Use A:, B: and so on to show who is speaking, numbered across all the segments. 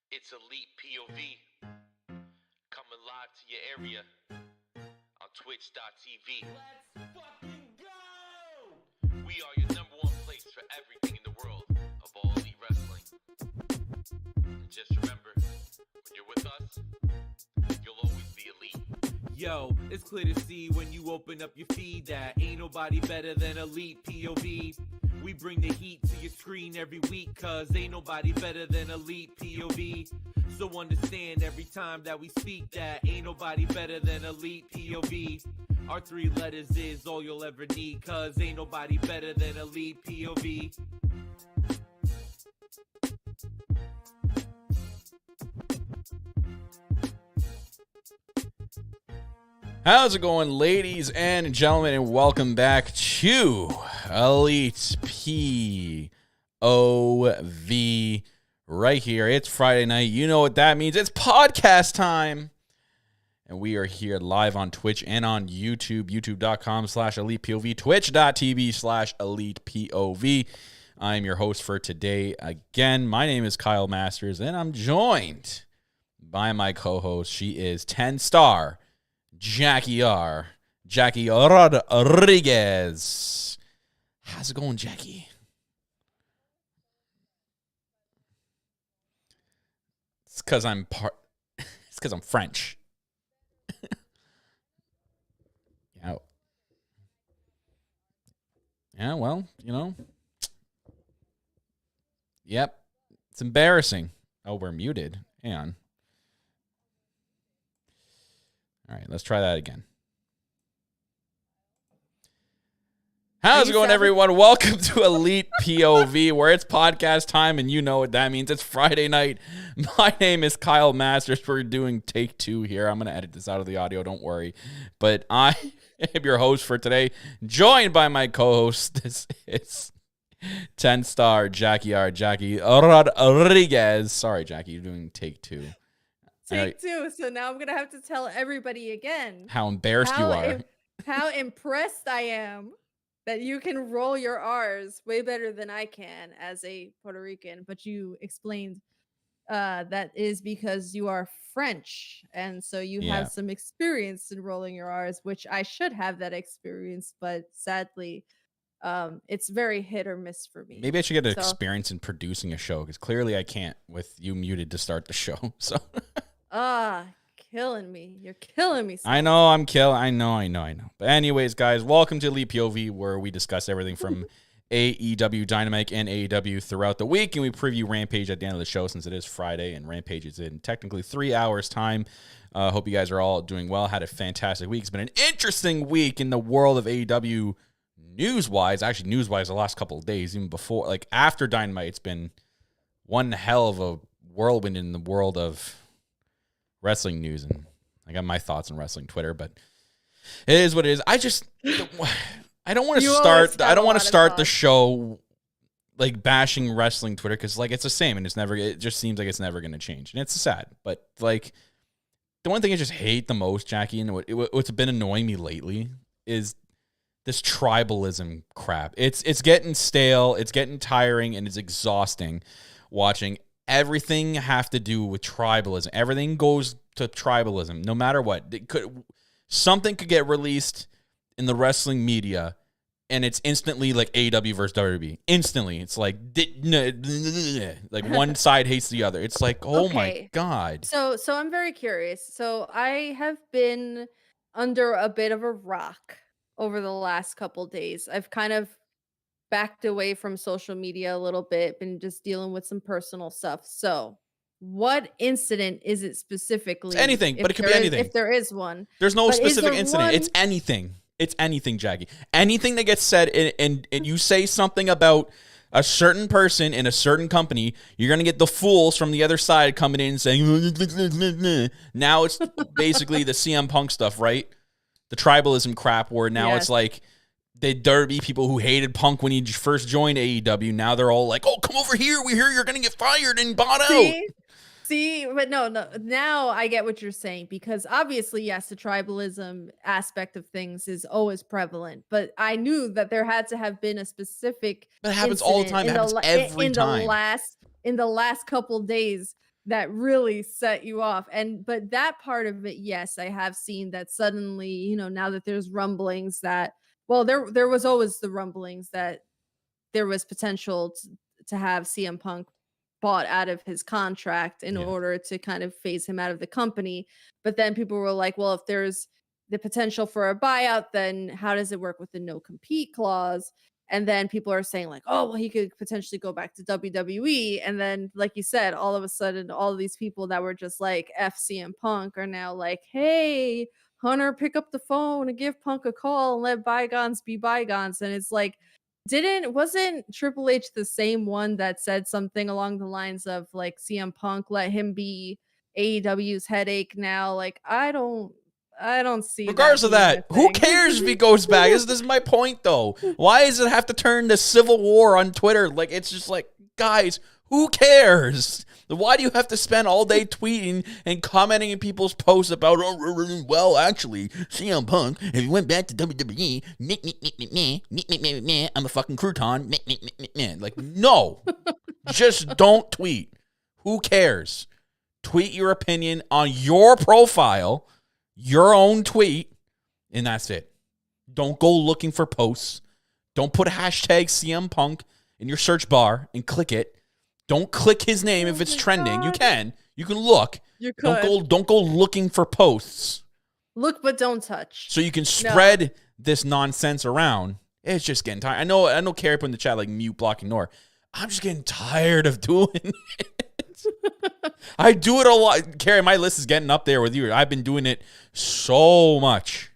A: It's Elite POV, coming live to your area on twitch.tv.
B: Let's fucking go!
A: We are your number one place for everything in the world of all elite wrestling. And just remember, when you're with us, you'll always be elite.
C: Yo, it's clear to see when you open up your feed that ain't nobody better than Elite POV. We bring the heat to your screen every week, cause ain't nobody better than Elite POV. So understand every time that we speak that ain't nobody better than Elite POV. Our 3 letters is all you'll ever need, cause ain't nobody better than Elite POV.
D: How's it going, ladies and gentlemen, and welcome back to Elite POV right here. It's Friday night. You know what that means. It's podcast time. And we are here live on Twitch and on YouTube, youtube.com/ElitePOV, twitch.tv/ElitePOV. I'm your host for today. Again, my name is Kyle Masters, and I'm joined by my co-host. She is 10-star Jackie Rodriguez. How's it going, Jackie? It's because I'm It's because I'm French. Yeah. Yeah. Well, Yep. It's embarrassing. Oh, we're muted. Hang on. All right, let's try that again. How's it going, everyone? Welcome to Elite POV, where it's podcast time, and you know what that means. It's Friday night. My name is Kyle Masters. We're doing take 2 here. I'm going to edit this out of the audio, don't worry. But I am your host for today, joined by my co-host. This is 10-star Jackie Rodriguez. Sorry, Jackie, you're doing take 2.
E: Take 2. So now I'm going to have to tell everybody again
D: How embarrassed you are.
E: How impressed I am that you can roll your R's way better than I can as a Puerto Rican. But you explained that is because you are French. And so you have some experience in rolling your R's, which I should have that experience. But sadly, it's very hit or miss for me.
D: Maybe I should get an experience in producing a show, because clearly I can't with you muted to start the show. So
E: killing me. You're killing me.
D: I know I'm I know. But anyways, guys, welcome to Elite POV, where we discuss everything from AEW Dynamite and AEW throughout the week, and we preview Rampage at the end of the show, since it is Friday and Rampage is in technically 3 hours time. Hope you guys are all doing well. Had a fantastic week. It's been an interesting week in the world of AEW news-wise. Actually, news-wise, the last couple of days, even before, like after Dynamite, it's been one hell of a whirlwind in the world of wrestling news, and I got my thoughts on wrestling Twitter, but it is what it is. I don't want to start. I don't want to start the show like bashing wrestling Twitter, because like it's the same, and it just seems like it's never going to change, and it's sad. But like the one thing I just hate the most, Jackie, and what's been annoying me lately is this tribalism crap. It's getting stale, it's getting tiring, and it's exhausting watching everything have to do with tribalism. Everything goes to tribalism, no matter what. Something could get released in the wrestling media, and it's instantly like AEW versus WWE. Instantly, it's like one side hates the other. It's like, oh my God.
E: So I'm very curious. So I have been under a bit of a rock over the last couple days. I've kind of backed away from social media a little bit, been just dealing with some personal stuff. So what incident is it specifically?
D: It's anything, but it could be anything.
E: If there is one.
D: There's no specific incident. It's anything. It's anything, Jackie. Anything that gets said and you say something about a certain person in a certain company, you're going to get the fools from the other side coming in saying, now it's basically the CM Punk stuff, right? The tribalism crap, where now it's like there be people who hated Punk when he first joined AEW. Now they're all like, oh, come over here. We hear you're going to get fired and bought out.
E: See, but no. Now I get what you're saying, because obviously, yes, the tribalism aspect of things is always prevalent. But I knew that there had to have been a specific.
D: But it happens all the time. It happens every time.
E: In the last couple days, that really set you off. But that part of it, yes, I have seen that suddenly, now that there's rumblings that, well, there was always the rumblings that there was potential to have CM Punk bought out of his contract in order to kind of phase him out of the company. But then people were like, well, if there's the potential for a buyout, then how does it work with the no compete clause? And then people are saying like, oh, well, he could potentially go back to WWE. And then, like you said, all of a sudden, all of these people that were just like F CM Punk are now like, hey, Hunter, pick up the phone and give Punk a call and let bygones be bygones. And it's like, wasn't Triple H the same one that said something along the lines of like CM Punk, let him be AEW's headache now? Like, I don't see.
D: Regardless of that, who cares if he goes back? This is my point, though. Why does it have to turn to civil war on Twitter? Like, it's just like, guys, who cares? Why do you have to spend all day tweeting and commenting in people's posts about, well, actually, CM Punk, if he went back to WWE, I'm a fucking crouton, like, no, just don't tweet. Who cares? Tweet your opinion on your profile, your own tweet, and that's it. Don't go looking for posts. Don't put a hashtag CM Punk in your search bar and click it. Don't click his name if it's trending. God. You can look.
E: You could
D: Don't go looking for posts.
E: look, but don't touch.
D: So you can spread this nonsense around. It's just getting tired. I know Carrie put in the chat like mute, block, ignore. I'm just getting tired of doing it. I do it a lot. Carrie, my list is getting up there with you. I've been doing it so much.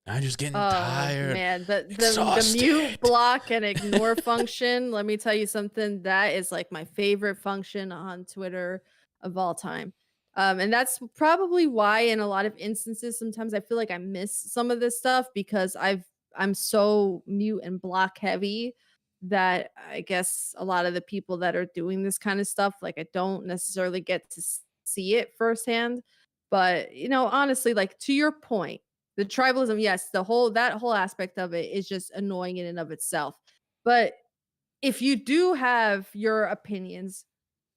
D: I'm just getting tired.
E: Man, the mute, block, and ignore function, let me tell you something. That is like my favorite function on Twitter of all time. And that's probably why in a lot of instances, sometimes I feel like I miss some of this stuff because I'm so mute and block heavy that I guess a lot of the people that are doing this kind of stuff, like I don't necessarily get to see it firsthand. But, honestly, like to your point, the tribalism, yes, that whole aspect of it is just annoying in and of itself. But if you do have your opinions,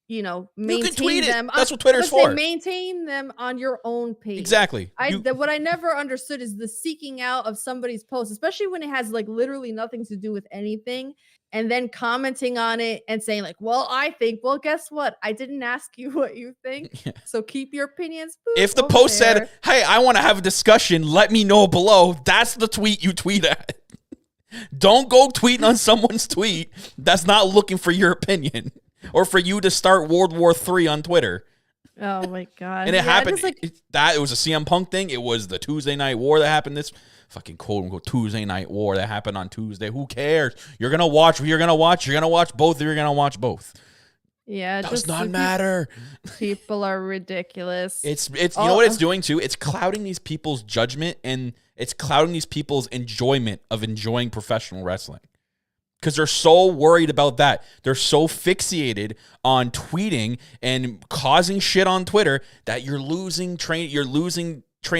E: maintain
D: can tweet
E: them.
D: That's what Twitter's for.
E: Maintain them on your own page.
D: Exactly.
E: What I never understood is the seeking out of somebody's post, especially when it has like literally nothing to do with anything, and then commenting on it and saying like, "Well, I think." Well, guess what? I didn't ask you what you think, so keep your opinions.
D: If the post said, "Hey, I want to have a discussion," let me know below. That's the tweet you tweet at. Don't go tweeting on someone's tweet that's not looking for your opinion. Or for you to start World War III on Twitter.
E: Oh my god!
D: And it happened. It was a CM Punk thing. It was the Tuesday Night War that happened. This fucking quote unquote Tuesday Night War that happened on Tuesday. Who cares? You're gonna watch. You're gonna watch both. You're gonna watch both.
E: Yeah,
D: it does not matter.
E: People are ridiculous.
D: It's you know what it's doing too. It's clouding these people's judgment and it's clouding these people's enjoyment of enjoying professional wrestling. Because they're so worried about that. They're so fixated on tweeting and causing shit on Twitter that you're losing train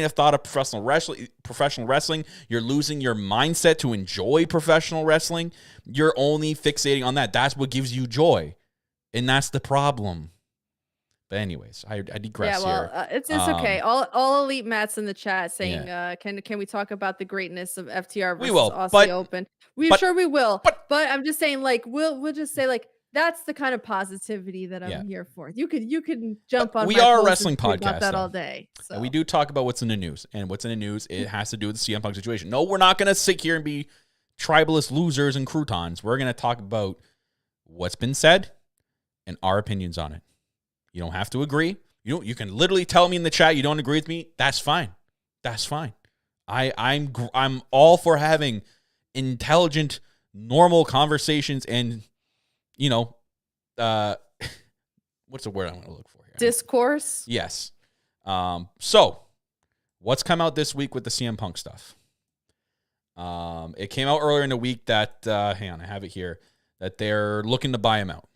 D: of thought of professional wrestling. You're losing your mindset to enjoy professional wrestling. You're only fixating on that. That's what gives you joy. And that's the problem. But anyways, I digress here.
E: It's okay. All elite Matt's in the chat saying, can we talk about the greatness of FTR versus Aussie Open? We will. But I'm just saying, like, we'll just say, like, that's the kind of positivity that I'm here for. You could jump on.
D: We are a wrestling podcast
E: about that all day. So.
D: And we do talk about what's in the news, and what's in the news, it has to do with the CM Punk situation. No, we're not going to sit here and be tribalist losers and croutons. We're going to talk about what's been said and our opinions on it. You don't have to agree. You can literally tell me in the chat you don't agree with me. That's fine. That's fine. I'm all for having intelligent, normal conversations and, what's the word I want to look for here?
E: Discourse.
D: Yes. So what's come out this week with the CM Punk stuff? It came out earlier in the week that, hang on, I have it here, that they're looking to buy him out.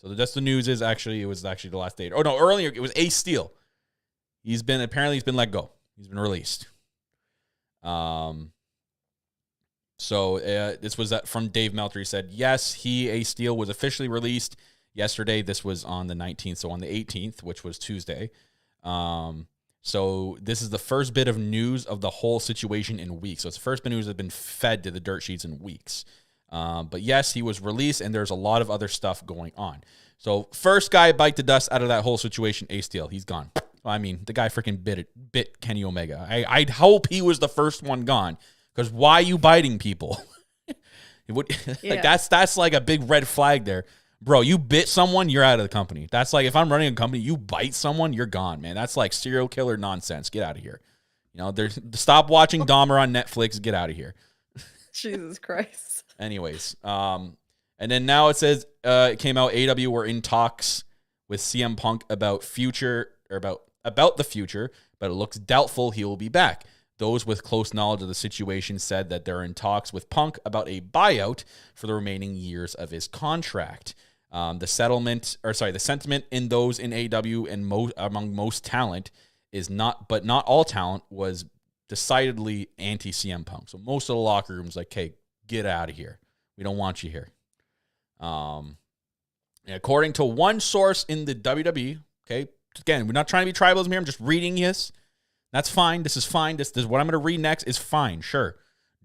D: So that's the news is it was the last day. Oh no, earlier it was Ace Steel. He's been let go. He's been released. So this was from Dave Meltzer. He said, yes, Ace Steel was officially released yesterday. This was on the 19th. So on the 18th, which was Tuesday. So this is the first bit of news of the whole situation in weeks. So it's the first bit of news that's been fed to the dirt sheets in weeks. But yes, he was released, and there's a lot of other stuff going on. So first guy bite the dust out of that whole situation, Ace Steel. He's gone. I mean, the guy freaking bit Kenny Omega. I'd hope he was the first one gone, because why are you biting people? Like that's like a big red flag there. Bro, you bit someone, you're out of the company. That's like if I'm running a company, you bite someone, you're gone, man. That's like serial killer nonsense. Get out of here. Stop watching Dahmer on Netflix. Get out of here.
E: Jesus Christ.
D: Anyways, and then now it says it came out AEW were in talks with CM Punk about the future, but it looks doubtful he will be back. Those with close knowledge of the situation said that they're in talks with Punk about a buyout for the remaining years of his contract. The sentiment in those in AEW and among most talent is not all talent was decidedly anti CM Punk. So most of the locker rooms like, hey, get out of here. We don't want you here. According to one source in the WWE, okay, again, we're not trying to be tribalism here. I'm just reading this. That's fine. This is fine. This what I'm going to read next is fine. Sure.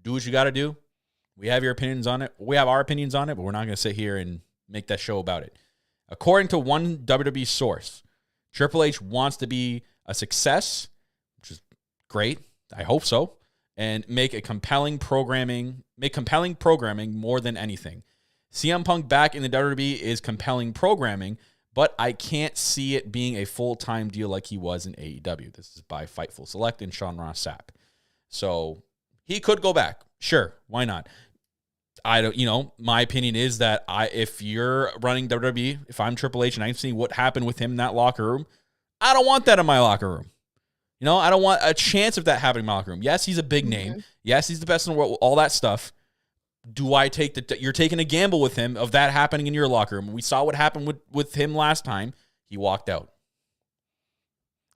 D: Do what you got to do. We have your opinions on it. We have our opinions on it, but we're not going to sit here and make that show about it. According to one WWE source, Triple H wants to be a success, which is great. I hope so. And make compelling programming more than anything. CM Punk back in the WWE is compelling programming, but I can't see it being a full-time deal like he was in AEW. This is by Fightful Select and Sean Ross Sapp. So he could go back. Sure, why not? I don't, my opinion is that if you're running WWE, if I'm Triple H and I'm seeing what happened with him in that locker room, I don't want that in my locker room. I don't want a chance of that happening in my locker room. Yes, he's a big name. Yes, he's the best in the world, all that stuff. Do I take you're taking a gamble with him of that happening in your locker room? We saw what happened with him last time. He walked out.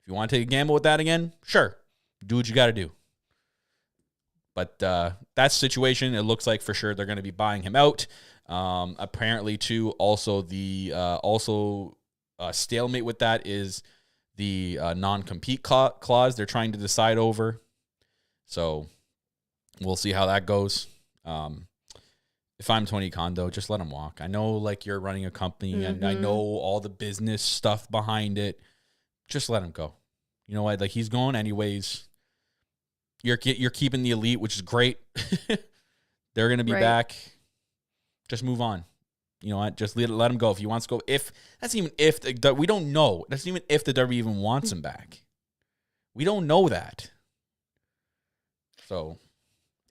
D: If you want to take a gamble with that again, sure. Do what you got to do. But that's the situation. It looks like for sure they're going to be buying him out. Apparently, too, also the stalemate with that is the non-compete clause they're trying to decide over. So we'll see how that goes. If I'm Tony Khan, though, just let him walk. I know, you're running a company, and I know all the business stuff behind it. Just let him go. You know what? He's going anyways. You're keeping the elite, which is great. They're going to be back. Just move on. You know what? Just let him go if he wants to go. We don't know. That's even if the WWE even wants him back. We don't know that. So,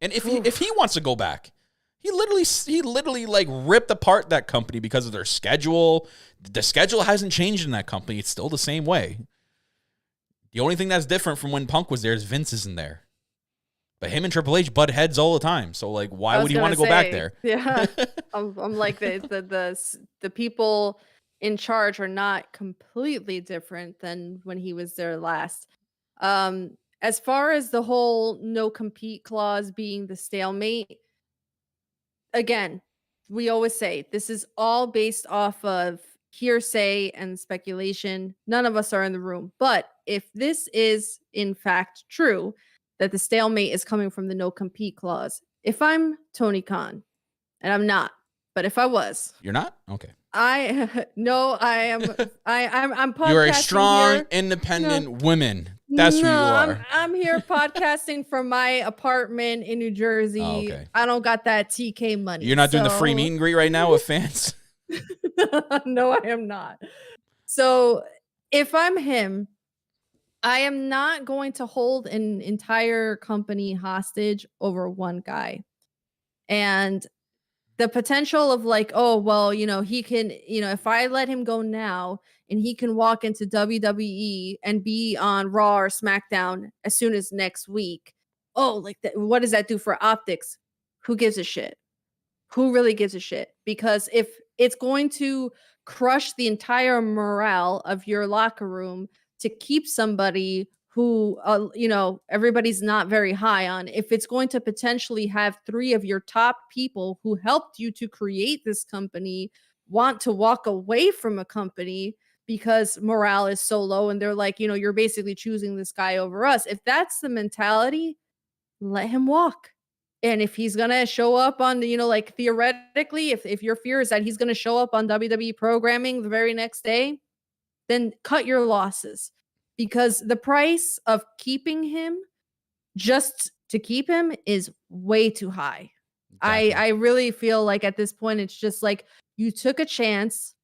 D: and if he wants to go back, he literally ripped apart that company because of their schedule. The schedule hasn't changed in that company. It's still the same way. The only thing that's different from when Punk was there is Vince isn't there. But him and Triple H butt heads all the time. So why would he want to go back there?
E: Yeah, I'm like the people in charge are not completely different than when he was there last. As far as the whole no compete clause being the stalemate, again, we always say this is all based off of hearsay and speculation. None of us are in the room. But if this is in fact true, that the stalemate is coming from the no compete clause, if I'm Tony Khan, and I'm not, but if I was,
D: you're not? Okay.
E: I am. I'm podcasting.
D: You are a strong,
E: here.
D: independent woman. That's who you are.
E: I'm here podcasting from my apartment in New Jersey.
D: Oh, okay.
E: I don't got that TK money.
D: You're not doing the free meet and greet right now with fans?
E: No, I am not. So if I'm him, I am not going to hold an entire company hostage over one guy. And the potential of he can, if I let him go now and he can walk into WWE and be on Raw or SmackDown as soon as next week. What does that do for optics? Who gives a shit? Who really gives a shit? Because if it's going to crush the entire morale of your locker room to keep somebody who, everybody's not very high on, if it's going to potentially have 3 of your top people who helped you to create this company want to walk away from a company because morale is so low and they're like, you're basically choosing this guy over us. If that's the mentality, let him walk. And if he's going to show up on, theoretically, if your fear is that he's going to show up on WWE programming the very next day, then cut your losses, because the price of keeping him just to keep him is way too high. Exactly. I really feel like at this point, it's just like you took a chance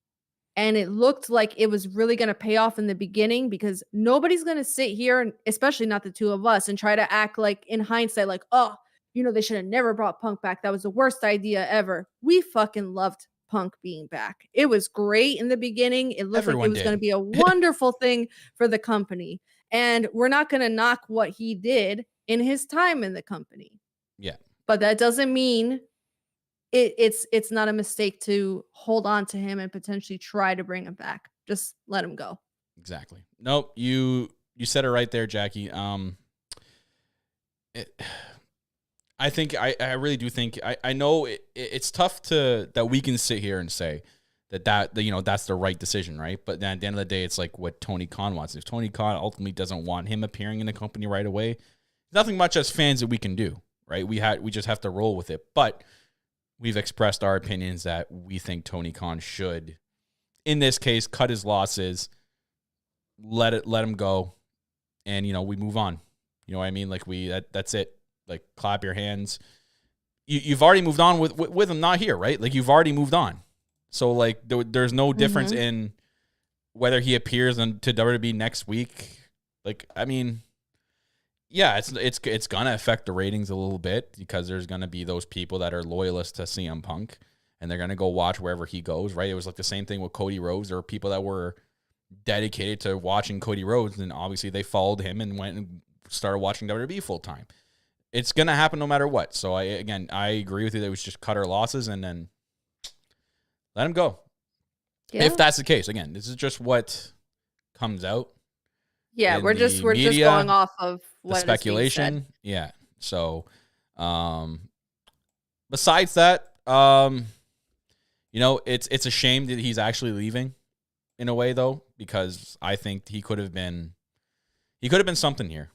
E: and it looked like it was really going to pay off in the beginning, because nobody's going to sit here, and especially not the two of us, and try to act like in hindsight, like, oh, they should have never brought Punk back. That was the worst idea ever. We fucking loved Punk being back. It was great in the beginning. It looked like it was going to be a wonderful thing for the company. And we're not going to knock what he did in his time in the company.
D: Yeah.
E: But that doesn't mean it's not a mistake to hold on to him and potentially try to bring him back. Just let him go.
D: Exactly. Nope. You said it right there, Jackie. I think I really do think I know it's tough that we can sit here and say that that's the right decision, right? But then at the end of the day, it's like what Tony Khan wants. If Tony Khan ultimately doesn't want him appearing in the company right away, nothing much as fans that we can do, right? We just have to roll with it. But we've expressed our opinions that we think Tony Khan should, in this case, cut his losses, let him go, and we move on. You know what I mean? Like that's it. Like clap your hands. You've already moved on with him not here, right? Like you've already moved on. So like there's no difference in whether he appears to WWE next week. Like I mean, yeah, it's gonna affect the ratings a little bit because there's gonna be those people that are loyalists to CM Punk and they're gonna go watch wherever he goes, right? It was like the same thing with Cody Rhodes. There were people that were dedicated to watching Cody Rhodes, and obviously they followed him and went and started watching WWE full time. It's gonna happen no matter what. So I agree with you that we should just cut our losses and then let him go. Yeah. If that's the case. Again, this is just what comes out.
E: Yeah, we're just going off of what
D: the speculation. Yeah. So besides that, it's a shame that he's actually leaving in a way though, because I think he could have been something here.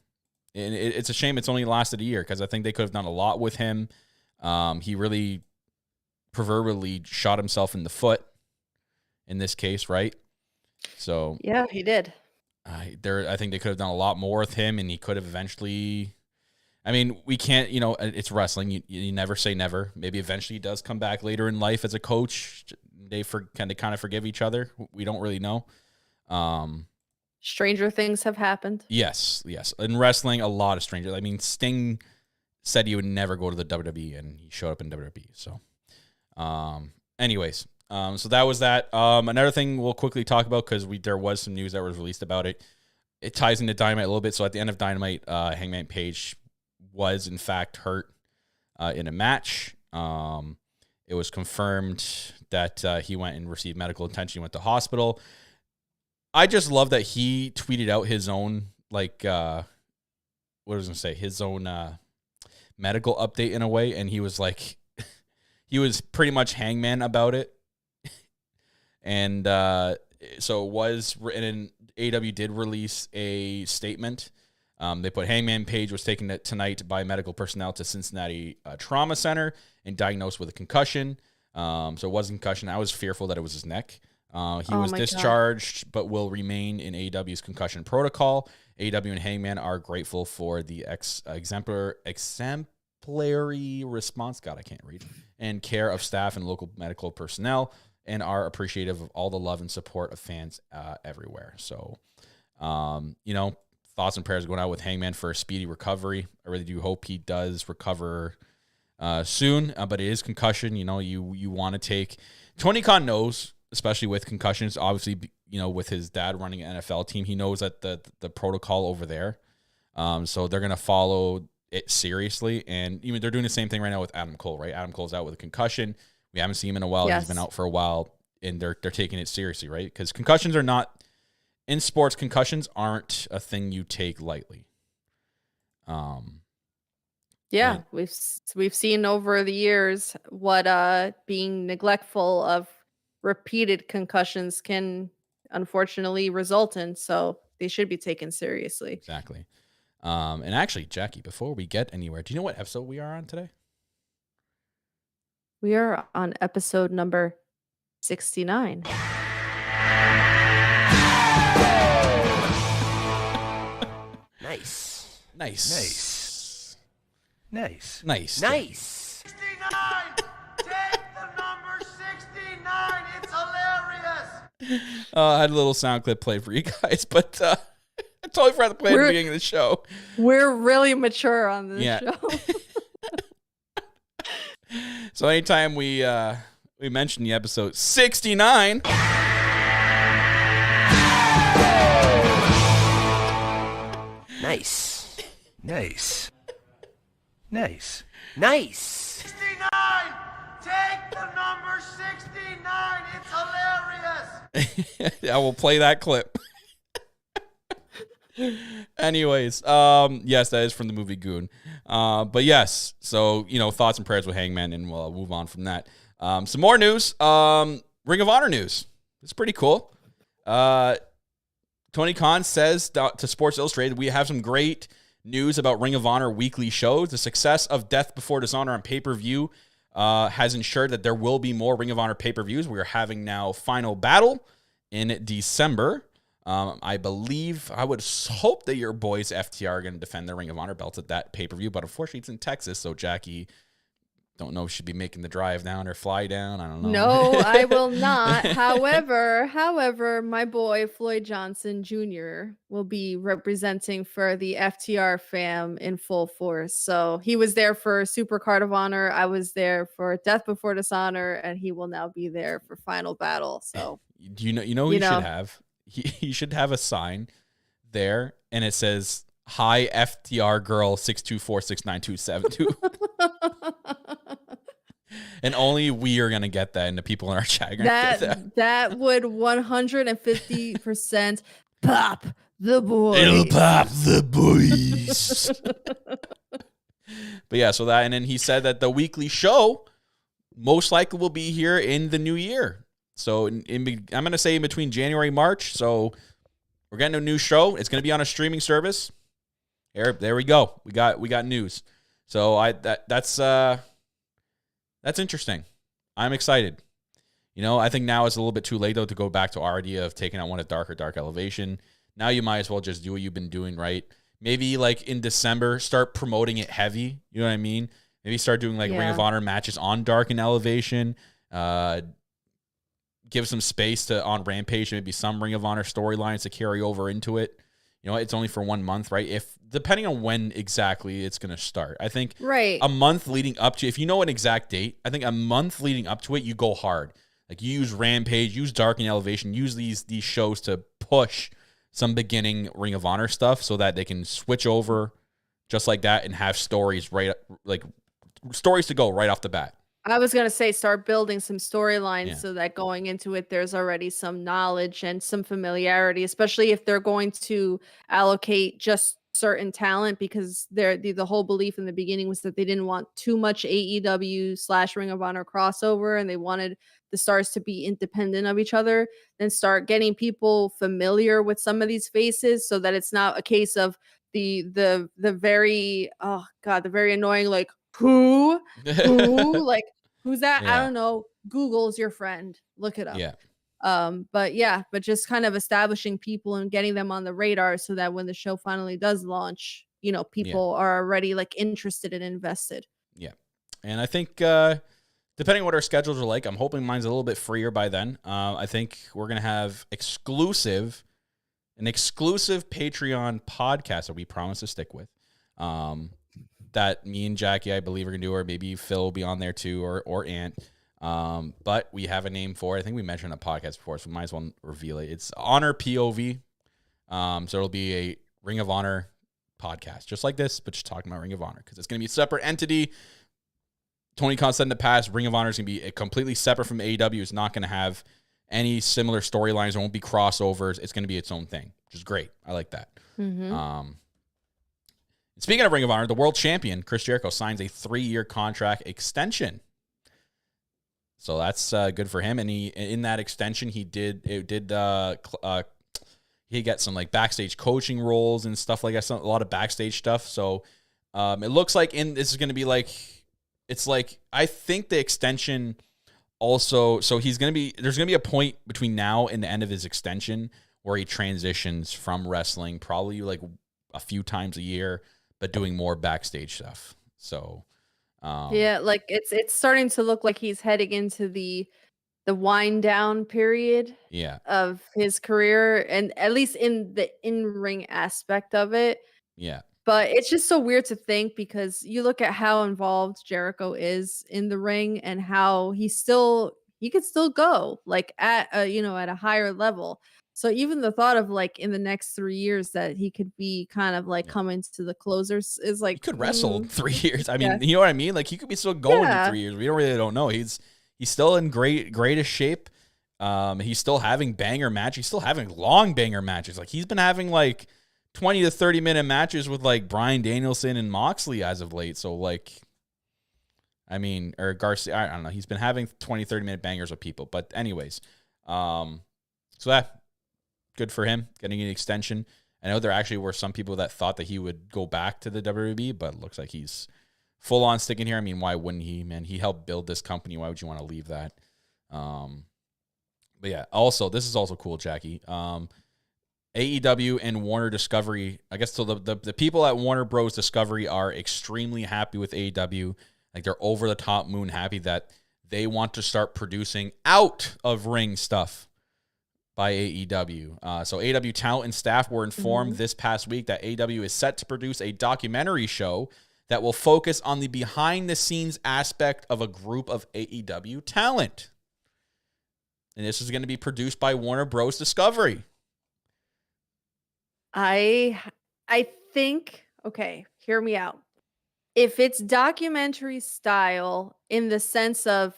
D: And it's a shame it's only lasted a year because I think they could have done a lot with him. He really proverbially shot himself in the foot in this case, right? So
E: yeah, he did.
D: I think they could have done a lot more with him, and he could have eventually. I mean, we can't, it's wrestling. You never say never. Maybe eventually he does come back later in life as a coach. They kind of forgive each other. We don't really know.
E: Stranger things have happened.
D: Yes. In wrestling, a lot of strangers. I mean, Sting said he would never go to the WWE, and he showed up in WWE. So, anyways, so that was that. Another thing we'll quickly talk about because there was some news that was released about it. It ties into Dynamite a little bit. So at the end of Dynamite, Hangman Page was in fact hurt in a match. It was confirmed that he went and received medical attention. He went to hospital. I just love that he tweeted out his own, his own medical update in a way. And he was like, he was pretty much Hangman about it. And so it was written, and AEW did release a statement. They put Hangman Page was taken tonight by medical personnel to Cincinnati Trauma Center and diagnosed with a concussion. So it was a concussion. I was fearful that it was his neck. He was discharged, but will remain in AEW's concussion protocol. AEW and Hangman are grateful for the exemplary response, God, I can't read, and care of staff and local medical personnel, and are appreciative of all the love and support of fans everywhere. So, thoughts and prayers going out with Hangman for a speedy recovery. I really do hope he does recover soon, but it is concussion. You want to take... Tony Khan knows, especially with concussions, obviously, with his dad running an NFL team, he knows that the protocol over there. So they're going to follow it seriously. And even they're doing the same thing right now with Adam Cole, right? Adam Cole's out with a concussion. We haven't seen him in a while. Yes. He's been out for a while, and they're taking it seriously, right? Because concussions are not... In sports, concussions aren't a thing you take lightly.
E: Yeah, we've seen over the years what being neglectful of repeated concussions can unfortunately result in. So they should be taken seriously.
D: Exactly. And actually, Jackie, before we get anywhere, do you know what episode we are on today?
E: We are on episode number 69.
B: Nice.
F: 69! Take the number 69! It's hilarious!
D: I had a little sound clip played for you guys, but I totally forgot to play at the beginning of the show.
E: We're really mature on this show.
D: So anytime we mention the episode 69...
B: Nice.
F: 69! Take the number 69! It's hilarious!
D: I will play that clip. Anyways, yes, that is from the movie Goon. But yes, so, thoughts and prayers with Hangman, and we'll move on from that. Some more news. Ring of Honor news. It's pretty cool. Tony Khan says to Sports Illustrated, we have some great news about Ring of Honor weekly shows. The success of Death Before Dishonor on pay-per-view has ensured that there will be more Ring of Honor pay-per-views. We are having now Final Battle in December. I believe, I would hope that your boys FTR are going to defend their Ring of Honor belts at that pay-per-view, but unfortunately it's in Texas, so Jackie, don't know if she'd be making the drive down or fly down. I don't know.
E: No, I will not. However, my boy Floyd Johnson Jr. will be representing for the FTR fam in full force. So he was there for Super Card of Honor. I was there for Death Before Dishonor, and he will now be there for Final Battle. So
D: You know who you should have? He should have a sign there, and it says, "Hi FTR girl 6246927." And only we are gonna get that, and the people in our chat are gonna get that.
E: That would 150% pop the boys.
D: It'll pop the boys. But yeah, so that, and then he said that the weekly show most likely will be here in the new year. So I'm going to say in between January and March. So we're getting a new show. It's going to be on a streaming service. There we go. We got news. So that's interesting. I'm excited. I think now it's a little bit too late though to go back to our idea of taking out one at Dark Elevation. Now you might as well just do what you've been doing, right? Maybe like in December, start promoting it heavy. You know what I mean? Maybe start doing like Ring of Honor matches on Dark and Elevation. Give some space to on Rampage, maybe some Ring of Honor storylines to carry over into it. It's only for 1 month, right? If depending on when exactly it's going to start. I think a month leading up to, if you know an exact date, I think a month leading up to it, you go hard. Like you use Rampage, use Dark and Elevation, use these shows to push some beginning Ring of Honor stuff so that they can switch over just like that and have stories stories to go right off the bat.
E: I was going to say start building some storylines so that going into it, there's already some knowledge and some familiarity, especially if they're going to allocate just certain talent, because the whole belief in the beginning was that they didn't want too much AEW / Ring of Honor crossover, and they wanted the stars to be independent of each other. Then start getting people familiar with some of these faces so that it's not a case of the very, oh God, the very annoying, like, who like, who's that? I don't know. Google's your friend. Look it up. But just kind of establishing people and getting them on the radar so that when the show finally does launch, people are already like interested and invested. Yeah.
D: And I think depending on what our schedules are like, I'm hoping mine's a little bit freer by then. I think we're going to have an exclusive Patreon podcast that we promise to stick with. That me and Jackie, I believe, are going to do, or maybe Phil will be on there too, or Ant. But we have a name for it. I think we mentioned a podcast before, so we might as well reveal it. It's Honor POV. So it'll be a Ring of Honor podcast, just like this, but just talking about Ring of Honor, because it's going to be a separate entity. Tony Khan said in the past, Ring of Honor is going to be completely separate from AEW. It's not going to have any similar storylines. There won't be crossovers. It's going to be its own thing, which is great. I like that. Mm-hmm. Speaking of Ring of Honor, the world champion, Chris Jericho, signs a 3-year contract extension. So that's good for him. And in that extension, he got some like backstage coaching roles and stuff like that, a lot of backstage stuff. So it looks like this is going to be like, it's like, I think the extension also, so there's going to be a point between now and the end of his extension where he transitions from wrestling probably like a few times a year, but doing more backstage stuff. So,
E: like it's starting to look like he's heading into the wind down period of his career, and at least in the in-ring aspect of it. Yeah. But it's just so weird to think, because you look at how involved Jericho is in the ring and how he could still go like at a higher level. So even the thought of like in the next 3 years that he could be kind of like coming to the closers is like,
D: he could wrestle 3 years. I mean, you know what I mean? Like he could be still going in 3 years. We don't know. He's still in greatest shape. He's still having banger matches. He's still having long banger matches. Like he's been having like 20 to 30 minute matches with like Bryan Danielson and Moxley as of late. So like, I mean, or Garcia, I don't know. He's been having 20, 30 minute bangers with people. But anyways, so that, good for him getting an extension. I know there actually were some people that thought that he would go back to the WWE, but it looks like he's full on sticking here. I mean, why wouldn't he, man? He helped build this company. Why would you want to leave that? But yeah, also, this is also cool, Jackie. AEW and Warner Discovery, I guess so the people at Warner Bros. Discovery are extremely happy with AEW. Like, they're over the top moon happy that they want to start producing out of ring stuff by AEW. So AEW talent and staff were informed this past week that AEW is set to produce a documentary show that will focus on the behind the scenes aspect of a group of AEW talent. And this is going to be produced by Warner Bros. Discovery.
E: I think, okay, hear me out. If it's documentary style in the sense of,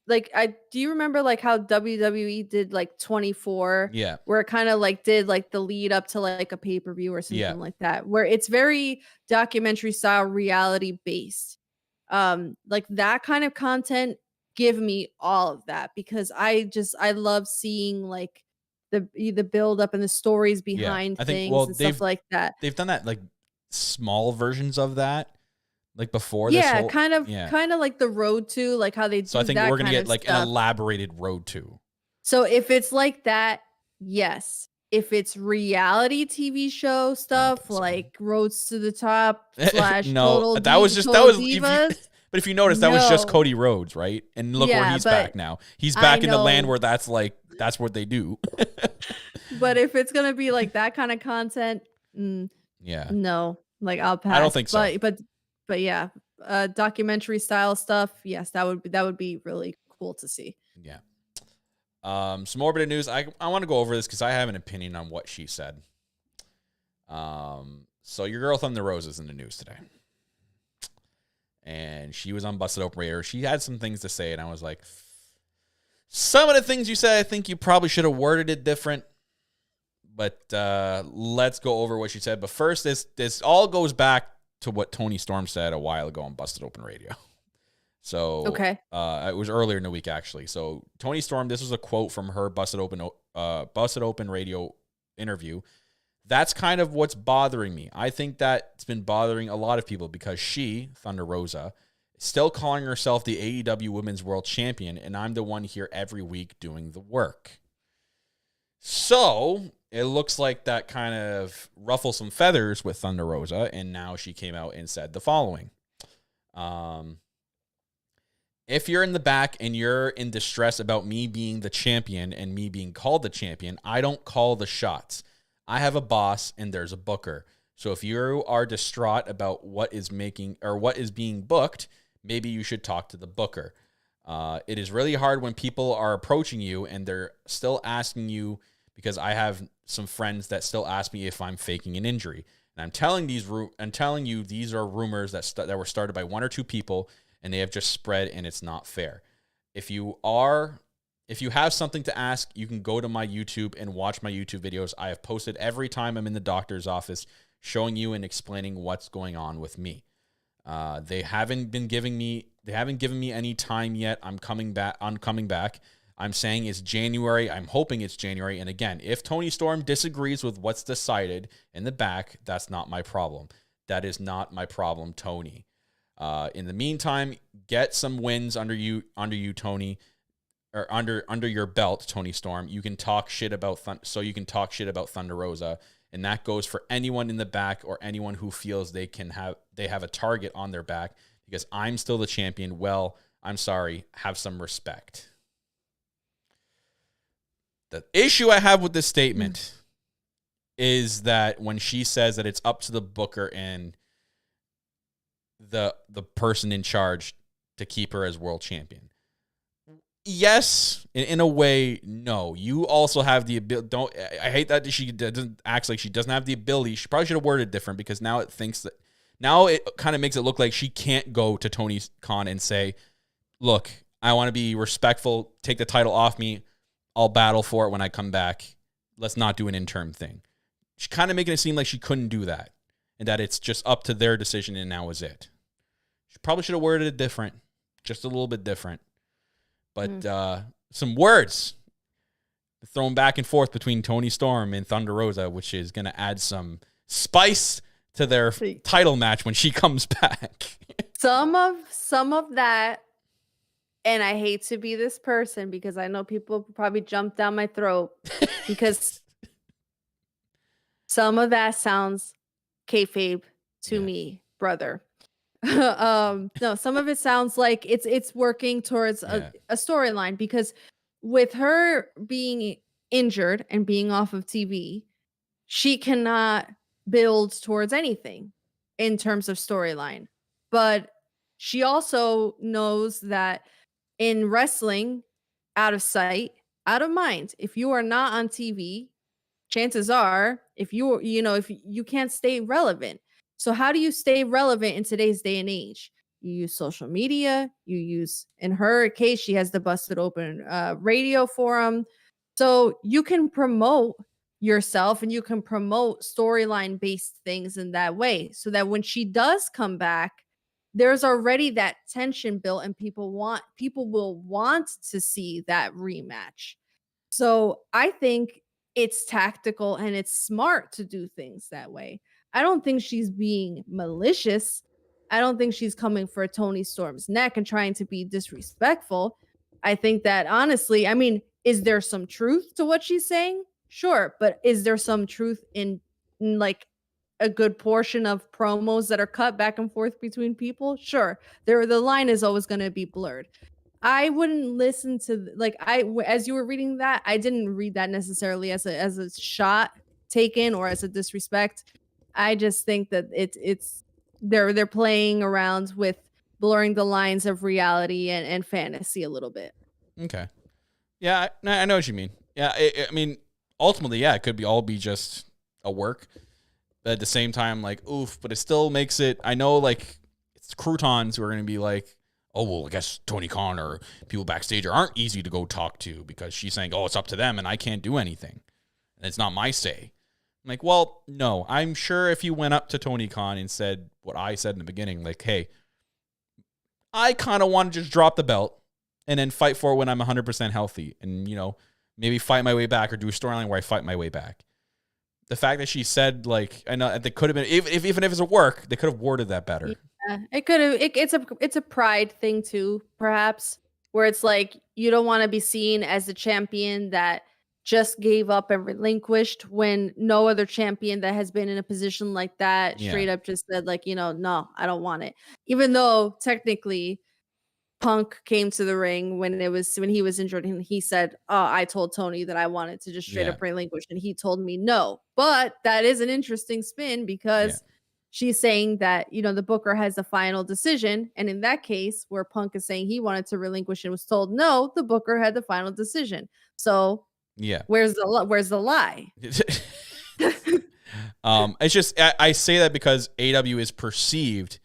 E: like, do you remember like how WWE did like 24?
D: Yeah.
E: Where it kind of like did like the lead up to like a pay-per-view or something like that, where it's very documentary style, reality based. Like that kind of content, give me all of that, because I love seeing like the build up and the stories behind things and stuff like that.
D: They've done that, like small versions of that, like before.
E: Yeah,
D: this
E: kind of like the road to, like how they do.
D: So I think
E: that
D: we're gonna
E: kind
D: get
E: of
D: like
E: stuff.
D: an elaborated road to.
E: So if it's like that, yes. If it's reality TV show stuff, like Roads to the Top /
D: No,
E: Total
D: that was just
E: Total
D: that was.
E: Divas,
D: But if you notice, that was just
E: No.
D: Cody Rhodes, right? And look where
E: Yeah,
D: he's
E: but
D: back now. He's back in the
E: know.
D: land where that's what they do.
E: But if it's gonna be like that kind of content,
D: Yeah.
E: no, like I'll pass.
D: I don't think so.
E: But yeah, documentary style stuff, yes, that would be really cool to see.
D: Yeah. Some more bit of news. I want to go over this because I have an opinion on what she said. So your girl Thunder Rosa is in the news today. And she was on Busted Open Radio. She had some things to say, and I was like, some of the things you said, I think you probably should have worded it different. But let's go over what she said. But first, this all goes back to what Tony Storm said a while ago on Busted Open Radio. So
E: Okay.
D: It was earlier in the week, actually. So Tony Storm, this was a quote from her Busted Open Radio interview. That's kind of what's bothering me. I think that it's been bothering a lot of people because she, Thunder Rosa, is still calling herself the AEW Women's World Champion, and I'm the one here every week doing the work. So it looks like that kind of ruffles some feathers with Thunder Rosa, and now she came out and said the following. If you're in the back and you're in distress about me being the champion and me being called the champion, I don't call the shots. I have a boss and there's a booker. So if you are distraught about what is being booked, maybe you should talk to the booker. It is really hard when people are approaching you and they're still asking you, because I have some friends that still ask me if I'm faking an injury. And I'm telling you these are rumors that were started by one or two people, and they have just spread, and it's not fair. If you have something to ask, you can go to my YouTube and watch my YouTube videos. I have posted every time I'm in the doctor's office, showing you and explaining what's going on with me. They haven't given me any time yet. I'm coming back. I'm saying it's January. I'm hoping it's January. And again, if Tony Storm disagrees with what's decided in the back, that's not my problem. That is not my problem, Tony. In the meantime, get some wins under you, Tony, or under your belt, Tony Storm. You can talk shit about Thunder Rosa, and that goes for anyone in the back or anyone who feels they have a target on their back, because I'm still the champion. Well, I'm sorry. Have some respect. The issue I have with this statement is that when she says that it's up to the booker and the person in charge to keep her as world champion. Yes, in a way, no. You also have the ability. I hate that she doesn't act like she doesn't have the ability. She probably should have worded it different, because now it kind of makes it look like she can't go to Tony Khan and say, look, I want to be respectful. Take the title off me. I'll battle for it when I come back. Let's not do an interim thing. She's kind of making it seem like she couldn't do that, and that it's just up to their decision, and now is it. She probably should have worded it different, just a little bit different. But some words thrown back and forth between Tony Storm and Thunder Rosa, which is going to add some spice to their title match when she comes back.
E: Some of that and I hate to be this person because I know people probably jump down my throat because some of that sounds kayfabe to me, brother. No, some of it sounds like it's working towards a storyline, because with her being injured and being off of TV, she cannot build towards anything in terms of storyline. But she also knows that in wrestling, out of sight, out of mind. If you are not on TV, chances are, if you can't stay relevant. So how do you stay relevant in today's day and age? You use social media. You use, in her case, she has the Busted Open radio forum. So you can promote yourself and you can promote storyline based things in that way, so that when she does come back, there's already that tension built and people will want to see that rematch. So I think it's tactical and it's smart to do things that way. I don't think she's being malicious. I don't think she's coming for Tony Storm's neck and trying to be disrespectful. I think that, honestly, I mean, is there some truth to what she's saying? Sure. But is there some truth in like a good portion of promos that are cut back and forth between people? Sure. The line is always going to be blurred. I wouldn't listen to, like, as you were reading that, I didn't read that necessarily as a shot taken or as a disrespect. I just think that they're playing around with blurring the lines of reality and fantasy a little bit.
D: Okay. Yeah, I know what you mean. Yeah, I mean, ultimately, yeah, it could all be just a work. But at the same time, like, oof, but it still makes it, I know, like, it's croutons who are going to be like, oh, well, I guess Tony Khan or people backstage aren't easy to go talk to because she's saying, oh, it's up to them and I can't do anything. And it's not my say. I'm like, well, no, I'm sure if you went up to Tony Khan and said what I said in the beginning, like, hey, I kind of want to just drop the belt and then fight for it when I'm 100% healthy and, maybe fight my way back or do a storyline where I fight my way back. The fact that she said, like, I know they could have been, even if it's a work, they could have worded that better.
E: Yeah, it could have. It's a pride thing too, perhaps, where it's like you don't want to be seen as the champion that just gave up and relinquished, when no other champion that has been in a position like that straight up just said, like, no, I don't want it. Even though technically Punk came to the ring when he was injured and he said, oh, I told Tony that I wanted to just straight up relinquish, and he told me no. But that is an interesting spin because she's saying that, the booker has the final decision. And in that case, where Punk is saying he wanted to relinquish and was told no, the booker had the final decision. So where's the lie?
D: It's just, I say that because AEW is perceived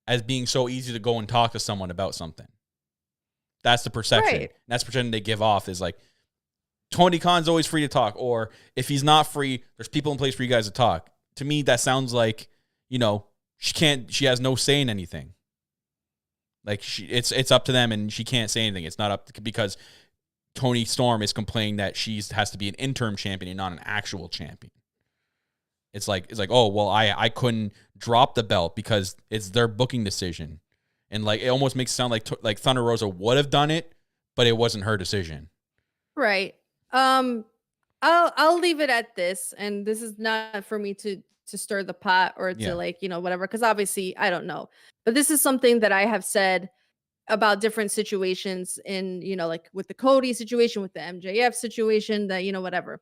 D: as being so easy to go and talk to someone about something. That's the perception. Right. That's the perception they give off, is like, Tony Khan's always free to talk, or if he's not free, there's people in place for you guys to talk. To me, that sounds like, she has no say in anything. Like, it's up to them and she can't say anything. It's not up because Tony Storm is complaining that she has to be an interim champion and not an actual champion. It's like, oh, well, I couldn't drop the belt because it's their booking decision. And like, it almost makes it sound like Thunder Rosa would have done it, but it wasn't her decision.
E: Right. I'll leave it at this, and this is not for me to stir the pot or to whatever, because obviously I don't know. But this is something that I have said about different situations in, like with the Cody situation, with the MJF situation, that, whatever.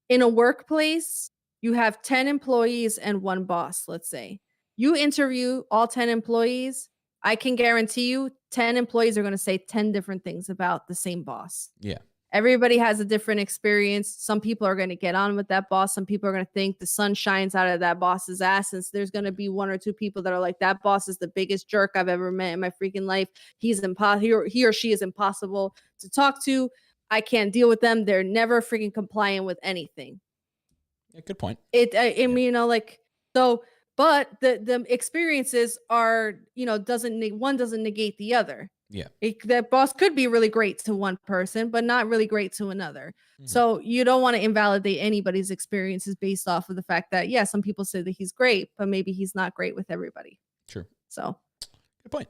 E: In a workplace, you have 10 employees and one boss, let's say. You interview all 10 employees, I can guarantee you 10 employees are going to say 10 different things about the same boss.
D: Yeah.
E: Everybody has a different experience. Some people are going to get on with that boss. Some people are going to think the sun shines out of that boss's ass. And there's going to be one or two people that are like, that boss is the biggest jerk I've ever met in my freaking life. He or she is impossible to talk to. I can't deal with them. They're never freaking compliant with anything.
D: Yeah, good point.
E: But the experiences are, doesn't negate the other.
D: Yeah.
E: That boss could be really great to one person, but not really great to another. Mm-hmm. So you don't want to invalidate anybody's experiences based off of the fact that, some people say that he's great, but maybe he's not great with everybody.
D: True.
E: So.
D: Good point.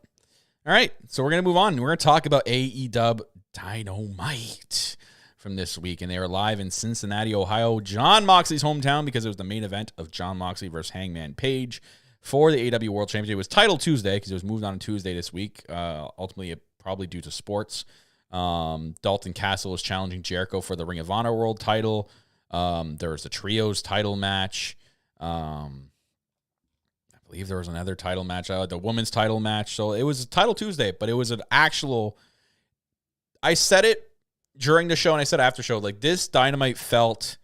D: All right, so we're going to move on. We're going to talk about AEW Dynamite from this week, and they were live in Cincinnati, Ohio, Jon Moxley's hometown, because it was the main event of Jon Moxley versus Hangman Page for the AEW World Championship. It was titled Tuesday because it was moved on Tuesday this week, ultimately probably due to sports. Dalton Castle was challenging Jericho for the Ring of Honor World title. There was the Trios title match. I believe there was another title match, the women's title match. So it was a title Tuesday, but it was an actual... I said it during the show and I said after show, like, this Dynamite felt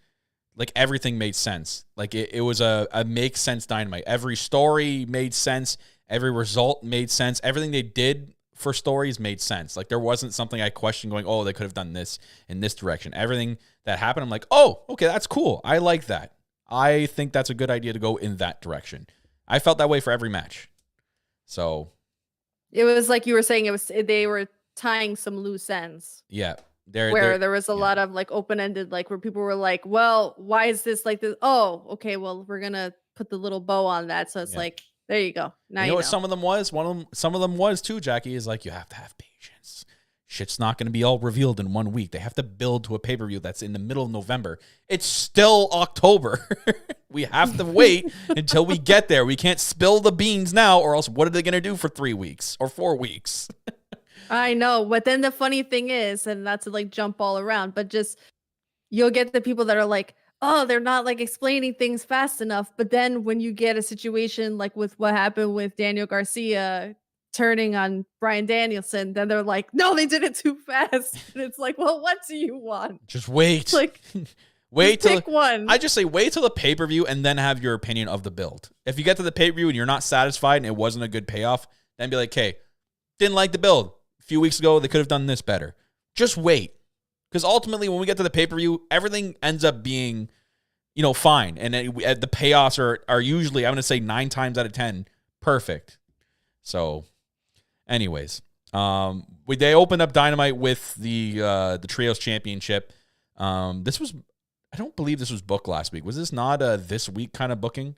D: like everything made sense. Like it was a make sense Dynamite. Every story made sense. Every result made sense. Everything they did for stories made sense. Like there wasn't something I questioned going, oh, they could have done this in this direction. Everything that happened, I'm like, oh, okay, that's cool. I like that. I think that's a good idea to go in that direction. I felt that way for every match. So
E: It was like you were saying, they were tying some loose ends.
D: yeah.
E: There was a lot of like open-ended, like where people were like, well, why is this like this? Oh, okay, well, we're gonna put the little bow on that. So it's like, there you go. Now you know
D: what some of them was? Some of them was too, Jackie, is like, you have to have patience. Shit's not gonna be all revealed in 1 week. They have to build to a pay-per-view that's in the middle of November. It's still October. We have to wait until we get there. We can't spill the beans now, or else what are they gonna do for 3 weeks or 4 weeks?
E: I know, but then the funny thing is, and not to like jump all around, but just you'll get the people that are like, oh, they're not like explaining things fast enough. But then when you get a situation like with what happened with Daniel Garcia turning on Bryan Danielson, then they're like, no, they did it too fast. And it's like, well, what do you want?
D: Just wait.
E: Like,
D: wait till
E: pick one.
D: I just say wait till the pay-per-view and then have your opinion of the build. If you get to the pay-per-view and you're not satisfied and it wasn't a good payoff, then be like, hey, didn't like the build. Few weeks ago, they could have done this better. Just wait. Because ultimately, when we get to the pay-per-view, everything ends up being, fine. And the payoffs are usually, I'm going to say 9 times out of 10, perfect. So, anyways, they opened up Dynamite with the Trios Championship. I don't believe this was booked last week. Was this not a this week kind of booking?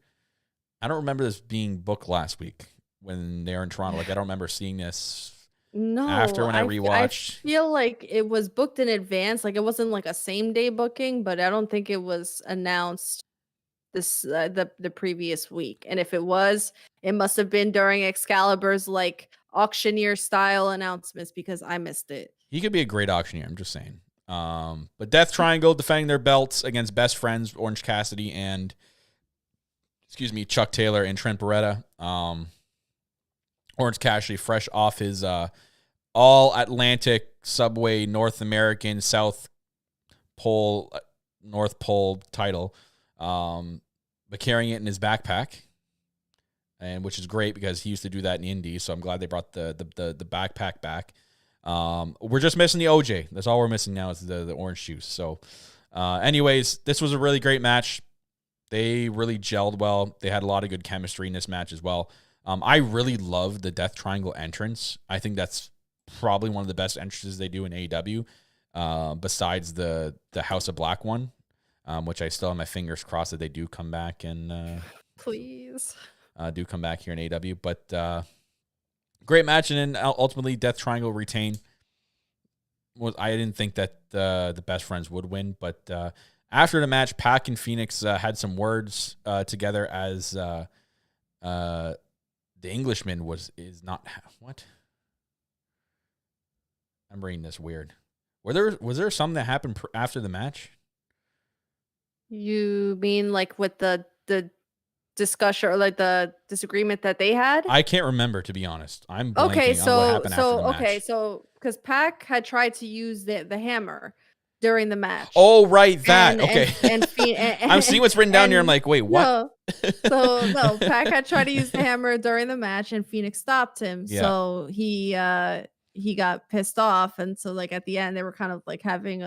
D: I don't remember this being booked last week when they were in Toronto. Like, I don't remember seeing this.
E: No,
D: After when I rewatched,
E: I feel like it was booked in advance. Like it wasn't like a same day booking, but I don't think it was announced this the previous week. And if it was, it must have been during Excalibur's like auctioneer style announcements because I missed it.
D: He could be a great auctioneer. I'm just saying. But Death Triangle defending their belts against Best Friends, Orange Cassidy and Chuck Taylor and Trent Beretta. Orange Cassidy fresh off his all Atlantic Subway North American South Pole North Pole title, but carrying it in his backpack, and which is great because he used to do that in Indy. So I'm glad they brought the backpack back. We're just missing the OJ. That's all we're missing now is the orange juice. So, anyways, this was a really great match. They really gelled well. They had a lot of good chemistry in this match as well. I really love the Death Triangle entrance. I think that's probably one of the best entrances they do in AEW, besides the House of Black one, which I still have my fingers crossed that they do come back and
E: please
D: do come back here in AEW. But great match, and then ultimately Death Triangle retain. I didn't think that the Best Friends would win, but after the match, Pac and Phoenix had some words together as the Englishman is not what? I'm reading this weird. Was there something that happened after the match?
E: You mean like with the discussion or like the disagreement that they had?
D: I can't remember, to be honest. I'm blanking on what happened after the match.
E: So because Pac had tried to use the hammer during the match.
D: Oh, right, that. Okay.
E: And
D: I'm seeing what's written down here. I'm like, wait, what?
E: No, Pac had tried to use the hammer during the match, and Phoenix stopped him.
D: Yeah.
E: So he got pissed off, and so like at the end, they were kind of like having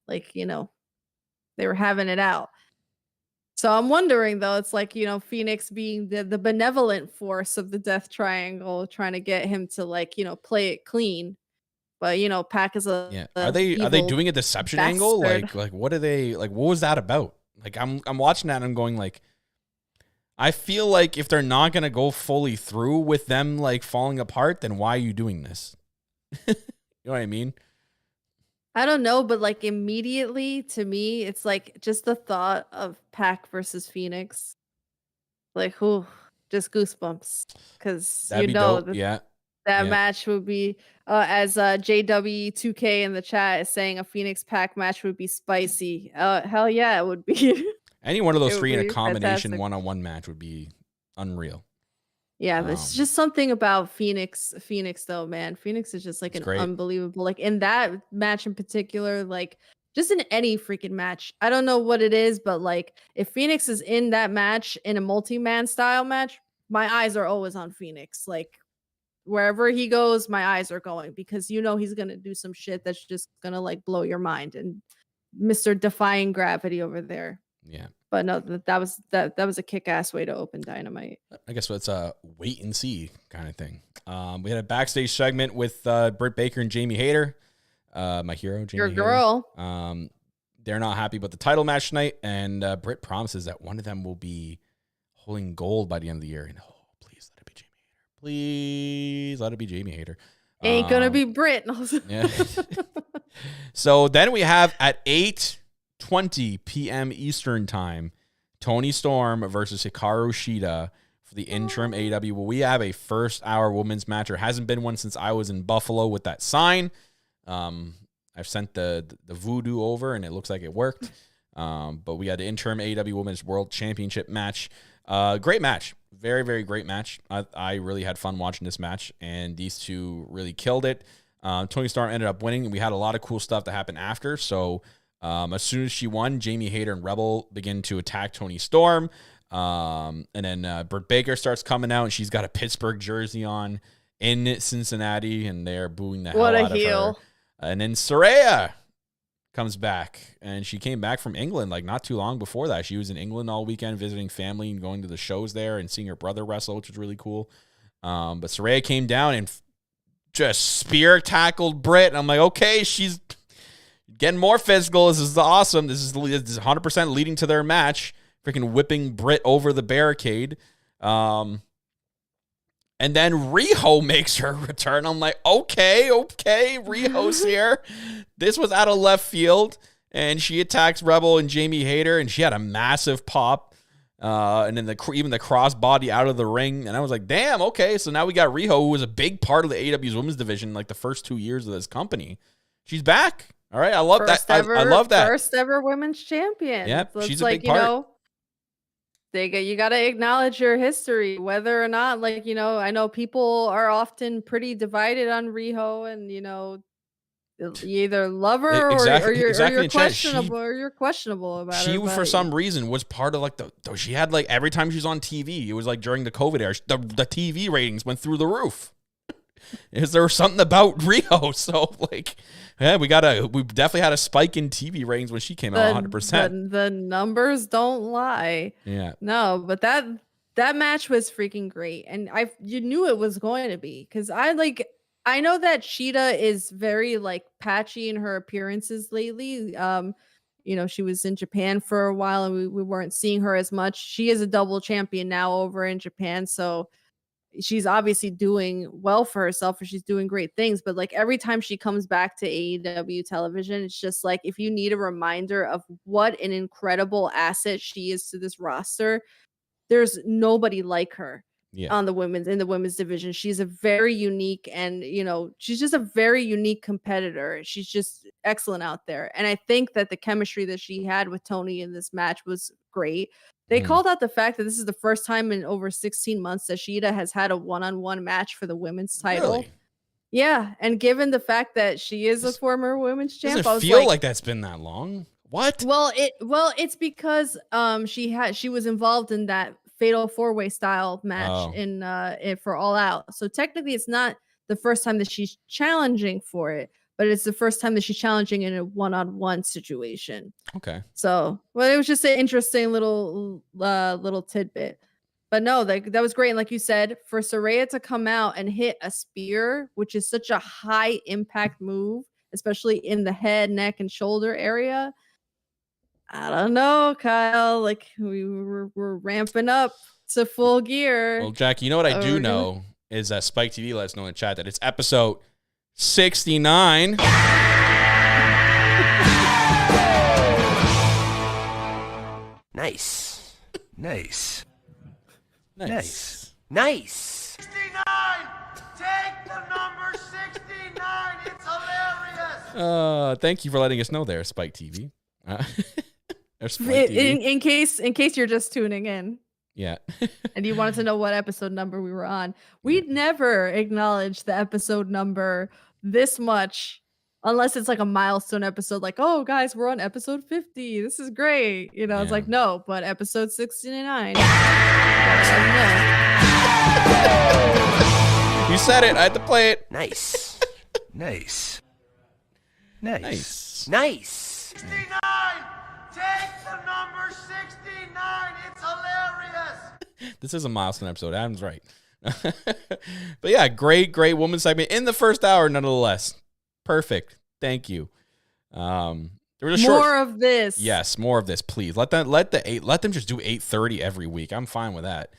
E: they were having it out. So I'm wondering though, it's like Phoenix being the benevolent force of the Death Triangle, trying to get him to play it clean. But Pac is
D: are they doing a deception angle? Like what are they like? What was that about? Like I'm watching that and I'm going like, I feel like if they're not going to go fully through with them like falling apart, then why are you doing this? You know what I mean?
E: I don't know, but like immediately to me, it's like just the thought of Pac versus Phoenix. Like, who just goosebumps. Because
D: That'd be dope. Yeah.
E: that
D: Yeah.
E: match would be as JW2K in the chat is saying, a Phoenix Pac match would be spicy. Hell yeah, it would be.
D: Any one of those
E: It would
D: three in a
E: be
D: combination
E: fantastic.
D: one-on-one match would be unreal.
E: Yeah, but it's just something about Phoenix though, man. Phoenix is just like
D: It's
E: an
D: great.
E: unbelievable, like in that match in particular, like just in any freaking match. I don't know what it is, but like if Phoenix is in that match in a multi-man style match, my eyes are always on Phoenix. Like wherever he goes, my eyes are going because you know he's gonna do some shit that's just gonna like blow your mind. And Mr. Defying Gravity over there.
D: Yeah.
E: But no, that was a kick-ass way to open Dynamite.
D: I guess it's a wait and see kind of thing. We had a backstage segment with Britt Baker and Jamie Hayter, my hero, Jamie
E: Your
D: Hayter.
E: girl.
D: They're not happy about the title match tonight, and Britt promises that one of them will be holding gold by the end of the year. And please let it be Jamie Hayter. Please let it be Jamie Hayter.
E: Ain't gonna be Britt.
D: Yeah. So then we have at 8:20 p.m. Eastern time, Toni Storm versus Hikaru Shida for the interim AEW. Well, we have a first-hour women's match. There hasn't been one since I was in Buffalo with that sign. I've sent the voodoo over, and it looks like it worked. But we had the interim AEW Women's World Championship match. Great match. Very, very great match. I really had fun watching this match, and these two really killed it. Toni Storm ended up winning, and we had a lot of cool stuff that happened after. So as soon as she won, Jamie Hayter and Rebel begin to attack Toni Storm. And then Britt Baker starts coming out, and she's got a Pittsburgh jersey on in Cincinnati, and they're booing the hell out of her. And then Saraya comes back, and she came back from England like not too long before that. She was in England all weekend visiting family and going to the shows there and seeing her brother wrestle, which was really cool. But Saraya came down and just spear tackled Britt. And I'm like, okay, she's getting more physical. This is awesome. This is 100% leading to their match. Freaking whipping Britt over the barricade. And then Riho makes her return. I'm like, okay, Riho's here. This was out of left field. And she attacks Rebel and Jamie Hayter, and she had a massive pop. And then even the crossbody out of the ring. And I was like, damn, okay. So now we got Riho, who was a big part of the AEW's women's division like the first 2 years of this company. She's back. All right. I love that. I love that.
E: First ever women's champion.
D: Yep.
E: So
D: she's
E: it's
D: a big part.
E: You got to acknowledge your history, whether or not, like, I know people are often pretty divided on Riho, and, you either love her or you're questionable, about her.
D: She, for some reason, was part of like she had like every time she was on TV, it was like during the COVID era, the TV ratings went through the roof. Is there something about Riho? So like, yeah, we definitely had a spike in TV ratings when she came out. 100%.
E: The numbers don't lie.
D: Yeah.
E: No, but that match was freaking great, and you knew it was going to be, because I know that Shida is very like patchy in her appearances lately. She was in Japan for a while, and we weren't seeing her as much. She is a double champion now over in Japan, so she's obviously doing well for herself, and she's doing great things. But like every time she comes back to AEW television, it's just like, if you need a reminder of what an incredible asset she is to this roster, there's nobody like her.
D: Yeah.
E: In the women's division. She's a very unique, and she's just a very unique competitor. She's just excellent out there. And I think that the chemistry that she had with Toni in this match was great. They called out the fact that this is the first time in over 16 months that Shida has had a one-on-one match for the women's title.
D: Really?
E: Yeah, and given the fact that she is a former women's champ,
D: doesn't feel like that's been that long. What?
E: Well, it's because she was involved in that fatal four-way style match for All Out. So technically it's not the first time that she's challenging for it, but it's the first time that she's challenging in a one-on-one situation.
D: Okay.
E: So, well, it was just an interesting little tidbit. But no, that was great. And like you said, for Saraya to come out and hit a spear, which is such a high impact move, especially in the head, neck, and shoulder area, I don't know, Kyle. Like we're ramping up. to Full Gear.
D: Well, Jack, you know what I do
E: we're gonna-
D: know is that Spike TV lets us know in the chat that it's episode 69.
F: Nice.
B: Nice.
D: Nice.
F: Nice. 69! Take the number 69! It's hilarious!
D: Thank you for letting us know there, Spike TV. Or Spike TV.
E: In case you're just tuning in
D: Yeah.
E: and you wanted to know what episode number we were on, we'd never acknowledge the episode number this much unless it's like a milestone episode, like, oh guys, we're on episode 50. This is great. You know, it's
D: Yeah.
E: like, no, but episode 69.
D: You said it. I had to play it.
F: Nice.
B: Nice. Nice.
D: Nice.
F: Nice.
A: 69! Take the number 69! It's hilarious!
D: This is a milestone episode. Adam's right. But yeah, great woman segment in the first hour, nonetheless. Perfect. Thank you. There was a short.
E: More of this.
D: Yes, more of this, please. Let them just do 8:30 every week. I'm fine with that.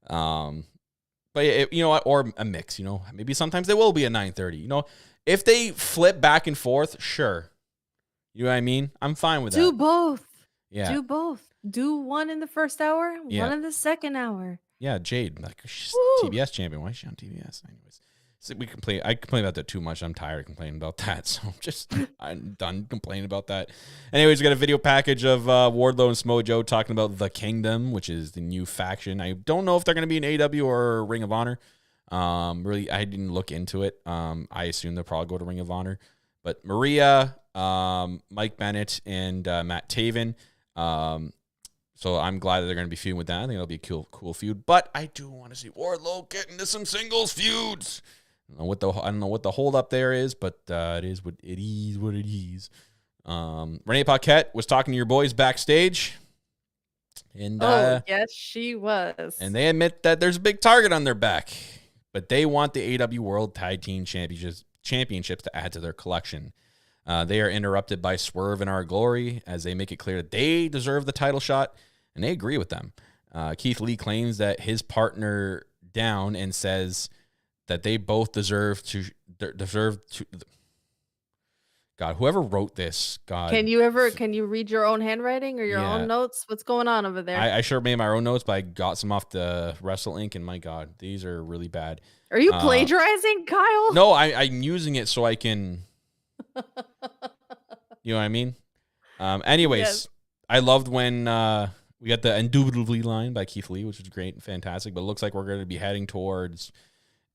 D: But you know what? Or a mix. You know, maybe sometimes they will be at 9:30. You know, if they flip back and forth, sure. You know what I mean? I'm fine with
E: Do
D: that.
E: both.
D: Yeah.
E: Do both. Do one in the first hour,
D: Yeah.
E: one in the second hour.
D: Yeah, Jade, like she's
E: Woo.
D: TBS champion. Why is she on TBS? Anyways, so I complain about that too much. I'm tired of complaining about that. So I'm done complaining about that. Anyways, we got a video package of Wardlow and Samoa Joe talking about the Kingdom, which is the new faction. I don't know if they're going to be in AEW or Ring of Honor. Really, I didn't look into it. I assume they'll probably go to Ring of Honor. But Maria, Mike Bennett, and Matt Taven. So I'm glad that they're going to be feuding with that. I think it'll be a cool feud. But I do want to see Wardlow get into some singles feuds. I don't know what the hold up there is, but it is what it is. Renee Paquette was talking to your boys backstage, and
E: Yes, she was.
D: and they admit that there's a big target on their back, but they want the AEW World Tag Team Championships to add to their collection. They are interrupted by Swerve and Our Glory as they make it clear that they deserve the title shot, and they agree with them. Keith Lee claims that his partner down and says that they both deserve to. God, whoever wrote this, God.
E: Can you read your own handwriting or your
D: Yeah.
E: own notes? What's going on over there?
D: I sure made my own notes, but I got some off the Wrestle Inc. And my God, these are really bad.
E: Are you plagiarizing, Kyle?
D: No, I'm using it so I can. You know what I mean? Anyways,
E: Yes.
D: I loved when we got the Indubitably line by Keith Lee, which was great and fantastic. But it looks like we're going to be heading towards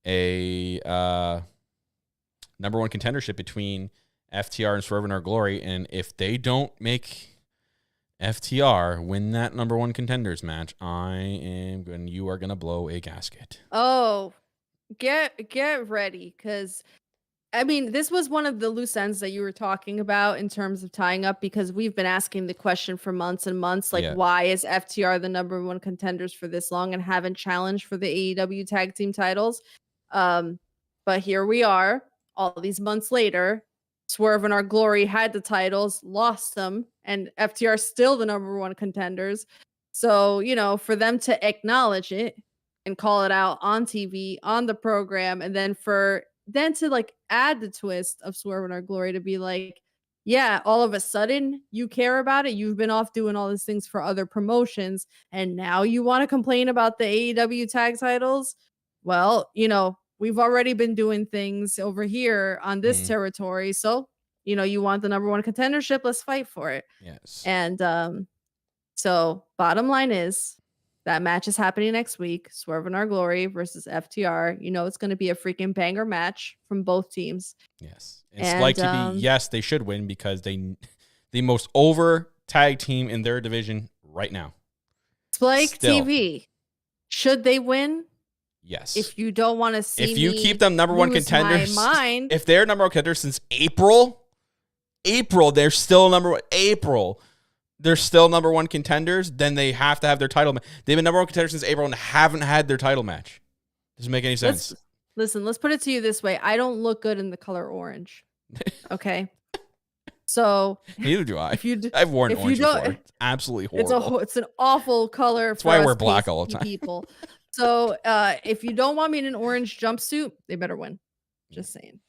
D: a number one contendership between FTR and Swerve in Our Glory. And if they don't make FTR win that number one contenders match, you are going to blow a gasket.
E: Oh, get ready, because I mean, this was one of the loose ends that you were talking about in terms of tying up, because we've been asking the question for months and months, like,
D: Yeah.
E: why is FTR the number one contenders for this long and haven't challenged for the AEW tag team titles? But here we are, all these months later. Swerve and Our Glory had the titles, lost them, and FTR still the number one contenders. So, you know, for them to acknowledge it and call it out on TV, on the program, and then to like add the twist of Swerve and Our Glory to be like, yeah, all of a sudden you care about it. You've been off doing all these things for other promotions, and now you want to complain about the AEW tag titles. Well, you know, we've already been doing things over here on this territory. So, you know, you want the number one contendership, let's fight for it.
D: Yes.
E: And so bottom line is that match is happening next week. Swerve and Our Glory versus FTR. You know, it's going to be a freaking banger match from both teams.
D: Yes. It's like to be, yes, they should win because the most over tag team in their division right now.
E: Spike
D: Still.
E: TV. Should they win?
D: Yes.
E: If you don't want to see
D: If you
E: me
D: keep them number one
E: lose
D: contenders,
E: my mind,
D: if they're number one contenders since April, they're still number one. They're still number one contenders, then they have to have their title match. They've been number one contenders since April and haven't had their title match. Doesn't make any sense.
E: Listen, let's put it to you this way. I don't look good in the color orange. Okay. So
D: Neither do I.
E: if you
D: I've worn
E: if you
D: orange before.
E: don't,
D: It's absolutely horrible.
E: it's an awful color.
D: That's why I
E: for
D: wear
E: us
D: black all the
E: pasty
D: time.
E: People. So if you don't want me in an orange jumpsuit, they better win. Just saying.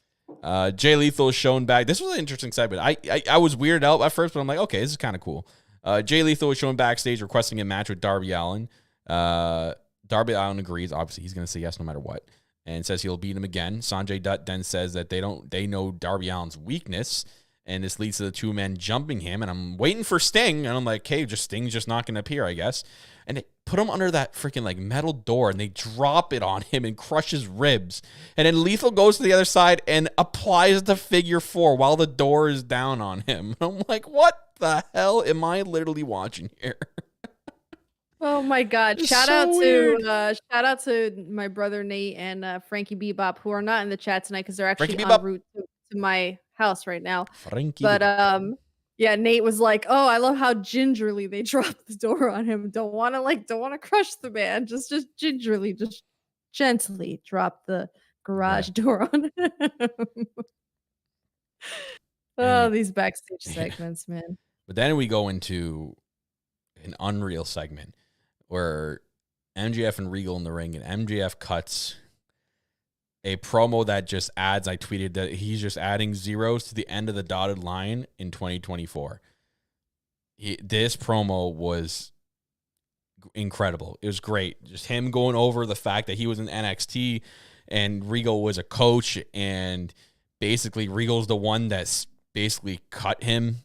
D: Jay Lethal is shown back. This was an interesting segment. I was weirded out at first, but I'm like, okay, this is kind of cool. Jay Lethal was shown backstage requesting a match with Darby Allin. Darby Allin agrees. Obviously, he's going to say yes no matter what, and says he'll beat him again. Sanjay Dutt then says that they know Darby Allin's weakness, and this leads to the two men jumping him. And I'm waiting for Sting, and I'm like, okay, Sting's just not going to appear, I guess. And they put him under that freaking like metal door, and they drop it on him and crush his ribs. And then Lethal goes to the other side and applies the figure 4 while the door is down on him. I'm like, what the hell am I literally watching here?
E: Oh my God!
D: It's
E: Shout
D: so
E: out to my brother Nate and Frankie Bebop, who are not in the chat tonight because they're actually
D: Frankie
E: en
D: Bebop.
E: route to my house right now.
D: Frankie.
E: But yeah, Nate was like, "Oh, I love how gingerly they dropped the door on him. Don't want to crush the man. Just gingerly, just gently drop the garage door on him." Oh, these backstage segments, man.
D: But then we go into an unreal segment where MJF and Regal in the ring, and MJF cuts a promo that just adds, I tweeted that he's just adding zeros to the end of the dotted line in 2024. This promo was incredible. It was great. Just him going over the fact that he was in NXT and Regal was a coach, and basically Regal's the one that's basically cut him,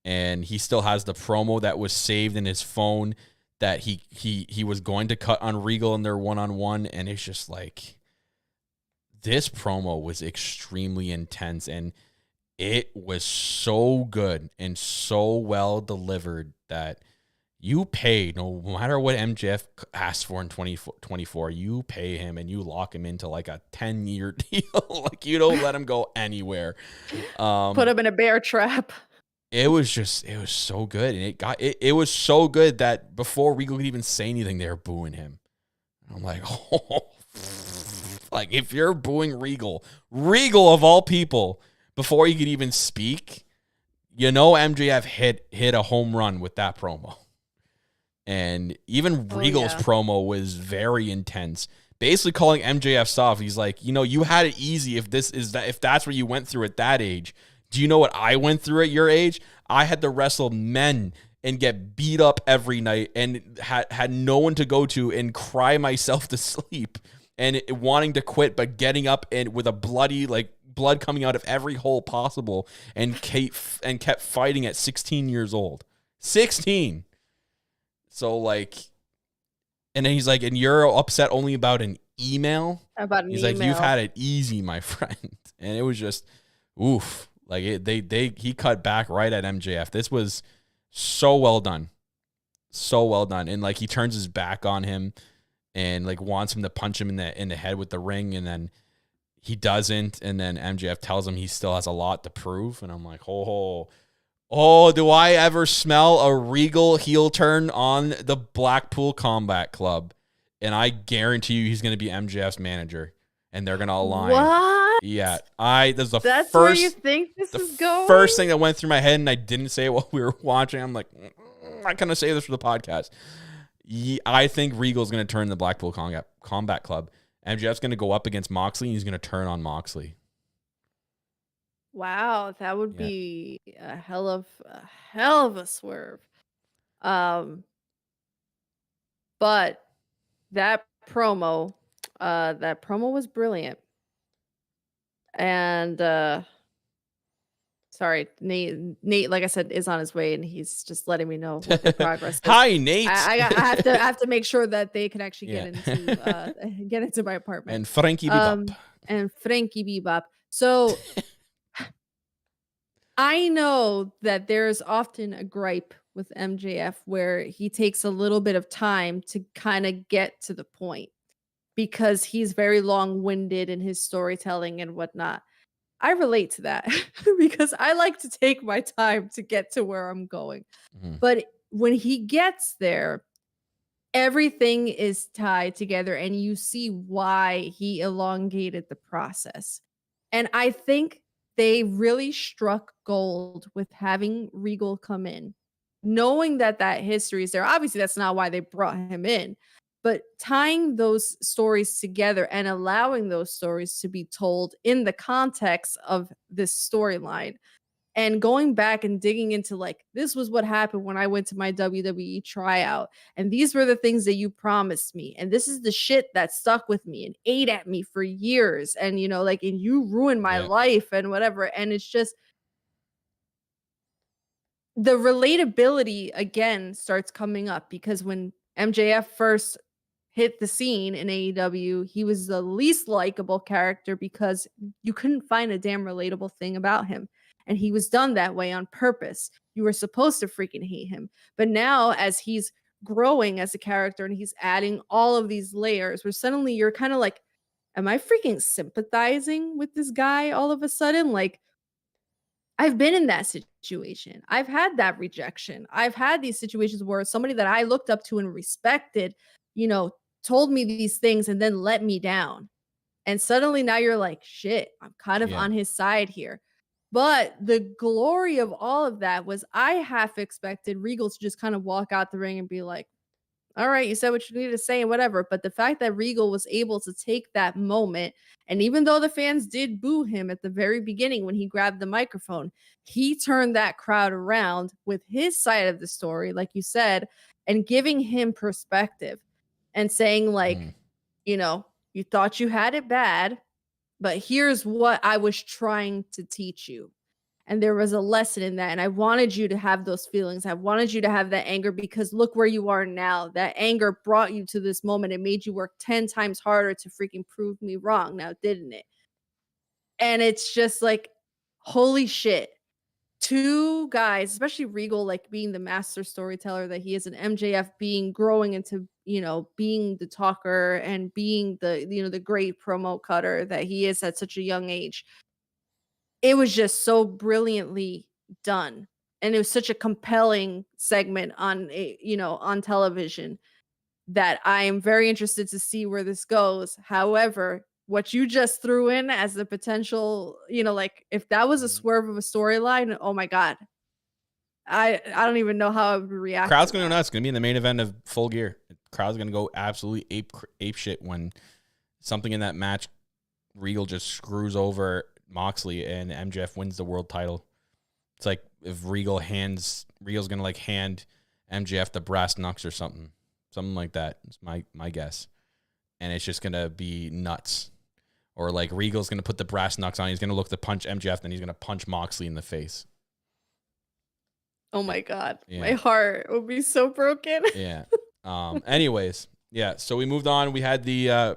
D: and he still has the promo that was saved in his phone that he was going to cut on Regal in their one-on-one, and it's just like, this promo was extremely intense, and it was so good and so well delivered that you pay, no matter what MJF asked for in 2024, you pay him and you lock him into like a 10-year deal. Like, you don't let him go anywhere.
E: Put him in a bear trap.
D: It was so good. And it was so good that before Regal could even say anything, they were booing him. I'm like, oh, like, if you're booing Regal of all people, before he could even speak, you know MJF hit a home run with that promo. And even Regal's promo was very intense. Basically calling MJF soft. He's like, you had it easy if that's what you went through at that age. Do you know what I went through at your age? I had to wrestle men and get beat up every night and had no one to go to and cry myself to sleep and wanting to quit, but getting up and with a bloody, like, blood coming out of every hole possible, and kept fighting at 16 years old. 16. So, like, and then he's like, and you're upset only about an email? He's like, you've had it easy, my friend. And it was just, oof. Like, he cut back right at MJF. This was so well done. So well done. And, like, he turns his back on him and, like, wants him to punch him in the head with the ring, and then he doesn't. And then MJF tells him he still has a lot to prove. And I'm like, oh, do I ever smell a Regal heel turn on the Blackpool Combat Club? And I guarantee you he's going to be MJF's manager, and they're going to align.
E: What?
D: Yeah, that's
E: first, where you think this is going?
D: First thing that went through my head, and I didn't say it while we were watching. I'm like, I'm not going to say this for the podcast. I think Regal's going to turn the Blackpool Combat Club. MJF's going to go up against Moxley, and he's going to turn on Moxley.
E: Wow, that would be a hell of a swerve. But that promo was brilliant. And sorry, Nate, like I said, is on his way, and he's just letting me know what the progress is.
D: Hi, Nate.
E: I have to make sure that they can actually get into my apartment.
D: And Frankie
E: Bebop. So I know that there's often a gripe with MJF where he takes a little bit of time to kind of get to the point because he's very long-winded in his storytelling and whatnot. I relate to that because I like to take my time to get to where I'm going. Mm-hmm. But when he gets there, everything is tied together and you see why he elongated the process. And I think they really struck gold with having Regal come in, knowing that history is there. Obviously, that's not why they brought him in, but tying those stories together and allowing those stories to be told in the context of this storyline. And going back and digging into like, this was what happened when I went to my WWE tryout. And these were the things that you promised me. And this is the shit that stuck with me and ate at me for years. And, you know, like, and you ruined my life and whatever. And it's just the relatability again starts coming up, because when MJF first hit the scene in AEW, he was the least likable character because you couldn't find a damn relatable thing about him. And he was done that way on purpose. You were supposed to freaking hate him. But now, as he's growing as a character and he's adding all of these layers, where suddenly you're kind of like, am I freaking sympathizing with this guy all of a sudden? Like, I've been in that situation. I've had that rejection. I've had these situations where somebody that I looked up to and respected, you know, told me these things and then let me down. And suddenly now you're like, shit, I'm kind of on his side here. But the glory of all of that was I half expected Regal to just kind of walk out the ring and be like, all right, you said what you needed to say and whatever. But the fact that Regal was able to take that moment, and even though the fans did boo him at the very beginning when he grabbed the microphone, he turned that crowd around with his side of the story, like you said, and giving him perspective and saying like, you know, you thought you had it bad, but here's what I was trying to teach you. And there was a lesson in that. And I wanted you to have those feelings. I wanted you to have that anger, because look where you are now. That anger brought you to this moment. It made you work 10 times harder to freaking prove me wrong now, didn't it? And it's just like, holy shit. Two guys, especially Regal, like being the master storyteller that he is, and MJF growing into, you know, being the talker and being the, you know, the great promo cutter that he is at such a young age. It was just so brilliantly done. And it was such a compelling segment on, you know, on television, that I am very interested to see where this goes. However, what you just threw in as the potential, you know, like if that was a swerve of a storyline, oh my God. I don't even know how I would react.
D: Crowd's going to go nuts. It's going to be in the main event of Full Gear. Crowd's going to go absolutely ape shit when something in that match, Regal just screws over Moxley and MJF wins the world title. It's like if Regal's going to like hand MJF the brass knucks or something like that. It's my guess. And it's just going to be nuts. Or like Regal's going to put the brass knucks on. He's going to look to punch MJF, then he's going to punch Moxley in the face.
E: Oh my God. Yeah. My heart will be so broken.
D: Yeah. Anyways, yeah. So we moved on. We had the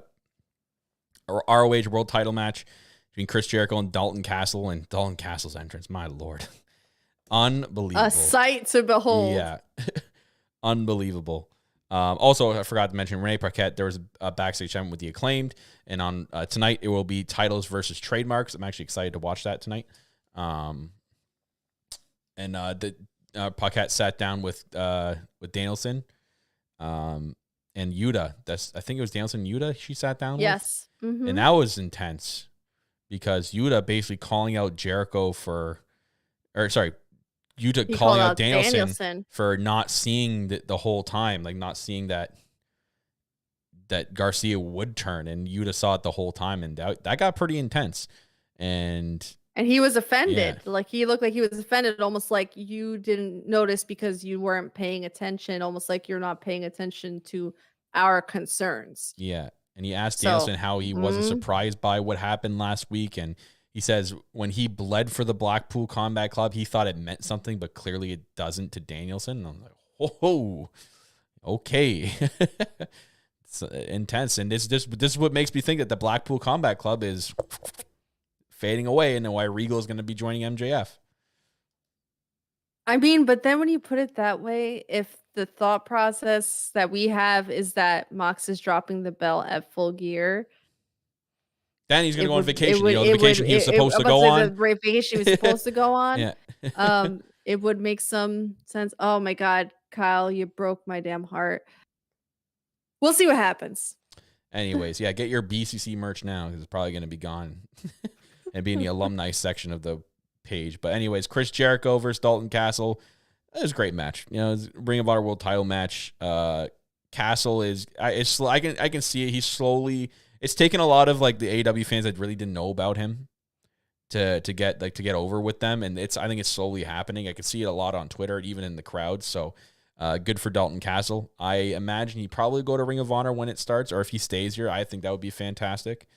D: ROH World Title match between Chris Jericho and Dalton Castle, and Dalton Castle's entrance. My Lord. Unbelievable.
E: A sight to behold.
D: Yeah. Unbelievable. Also, I forgot to mention Renee Paquette. There was a backstage segment with the Acclaimed, and on tonight it will be titles versus trademarks. I'm actually excited to watch that tonight. Paquette sat down with Danielson, and Yuta. I think it was Danielson and Yuta she sat down with.
E: Yes. Mm-hmm.
D: And that was intense because Yuta basically calling out Jericho Yuta calling out Danielson for not seeing the whole time, like not seeing that Garcia would turn, and Yuta saw it the whole time, and that got pretty intense. And
E: he was offended. Yeah. Like he looked like he was offended, almost like you didn't notice because you weren't paying attention, almost like you're not paying attention to our concerns.
D: Yeah. And he asked Danielson how he wasn't surprised by what happened last week, and he says when he bled for the Blackpool Combat Club, he thought it meant something, but clearly it doesn't to Danielson. And I'm like, oh, okay. It's intense. And this is what makes me think that the Blackpool Combat Club is fading away, and then why Regal is going to be joining MJF.
E: I mean, but then when you put it that way, if the thought process that we have is that Mox is dropping the belt at Full Gear,
D: then he's going to go on vacation. The vacation he was supposed to go on.
E: The vacation he was supposed to go on.
D: Yeah.
E: It would make some sense. Oh my God, Kyle, you broke my damn heart. We'll see what happens.
D: Anyways, yeah, get your BCC merch now because it's probably going to be gone and be in the alumni section of the page. But anyways, Chris Jericho versus Dalton Castle. It was a great match. You know, it was a Ring of Honor World Title match. Castle I can see it. He's slowly. It's taken a lot of like the AEW fans that really didn't know about him to get over with them, and I think it's slowly happening. I can see it a lot on Twitter, even in the crowd. So good for Dalton Castle. I imagine he'd probably go to Ring of Honor when it starts, or if he stays here, I think that would be fantastic.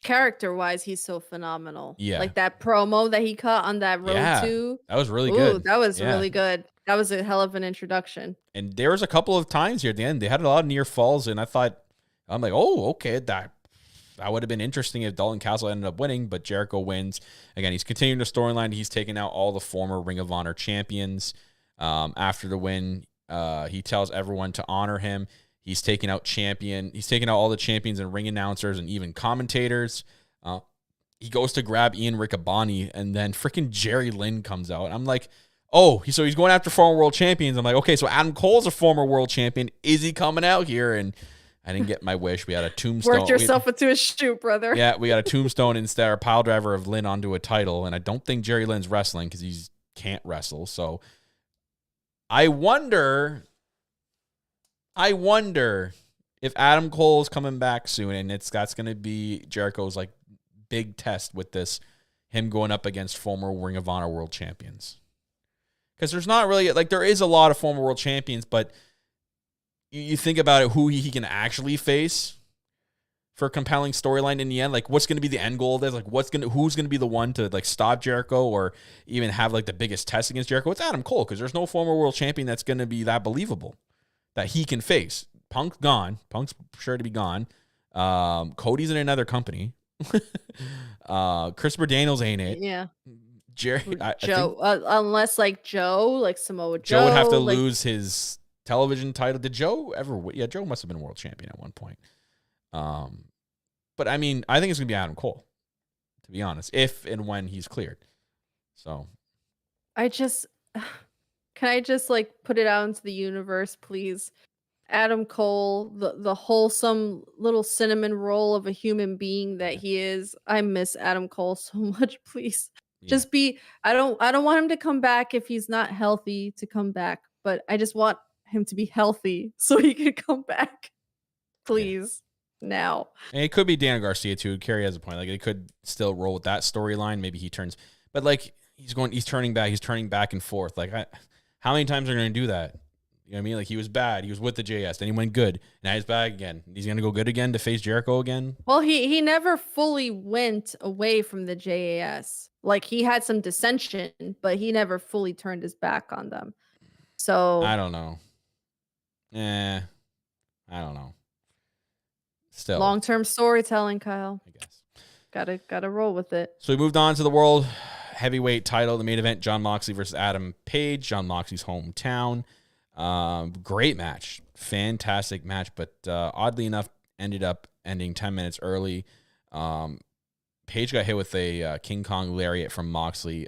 E: Character-wise, he's so phenomenal.
D: Yeah.
E: Like that promo that he cut on that road to.
D: That was really
E: Ooh,
D: good.
E: that was really good. That was a hell of an introduction.
D: And there was a couple of times here at the end, they had a lot of near falls, and I'm like, oh, okay, that would have been interesting if Dalton Castle ended up winning, but Jericho wins. Again, he's continuing the storyline. He's taking out all the former Ring of Honor champions. After the win, he tells everyone to honor him. He's taking out all the champions and ring announcers and even commentators. He goes to grab Ian Riccaboni, and then freaking Jerry Lynn comes out. I'm like, oh, so he's going after former world champions. I'm like, okay, so Adam Cole's a former world champion. Is he coming out here? And I didn't get my wish. We had a tombstone.
E: Worked yourself into a shoot, brother.
D: Yeah, we got a tombstone instead, a pile driver of Lynn onto a title. And I don't think Jerry Lynn's wrestling because he can't wrestle. So I wonder if Adam Cole's coming back soon, and that's going to be Jericho's like big test with this, him going up against former Ring of Honor world champions. Because there's not really, like, there is a lot of former world champions, but you think about it, who he can actually face for a compelling storyline in the end. Like, what's going to be the end goal of this? Like, who's going to be the one to like stop Jericho or even have like the biggest test against Jericho? It's Adam Cole, because there's no former world champion that's going to be that believable that he can face. Punk's gone. Punk's sure to be gone. Cody's in another company. Christopher Daniels ain't it.
E: Yeah.
D: Jerry,
E: Joe, unless like Joe, like Samoa Joe.
D: Joe would have to lose his television title. Did Joe ever win? Yeah, Joe must have been world champion at one point. But I mean, I think it's going to be Adam Cole, to be honest, if and when he's cleared. So
E: can I just like put it out into the universe, please? Adam Cole, the wholesome little cinnamon roll of a human being that he is. I miss Adam Cole so much, please.
D: yeah.
E: Just I don't want him to come back if he's not healthy to come back, but I just want him to be healthy so he can come back. Please. Now.
D: And it could be Daniel Garcia too. Kerry has a point. Like, it could still roll with that storyline. Maybe he turns, but like he's turning back and forth. Like, how many times are they going to do that? You know what I mean? Like, he was bad. He was with the JS. Then he went good. Now he's back again. He's going to go good again to face Jericho again?
E: Well, he never fully went away from the JAS. Like, he had some dissension, but he never fully turned his back on them. So
D: I don't know. I don't know. Still.
E: Long-term storytelling, Kyle.
D: I guess.
E: Gotta roll with it.
D: So we moved on to the world heavyweight title, the main event, Jon Moxley versus Adam Page, Jon Moxley's hometown. Great match. Fantastic match, but oddly enough, ended up ending 10 minutes early. Page got hit with a King Kong lariat from Moxley,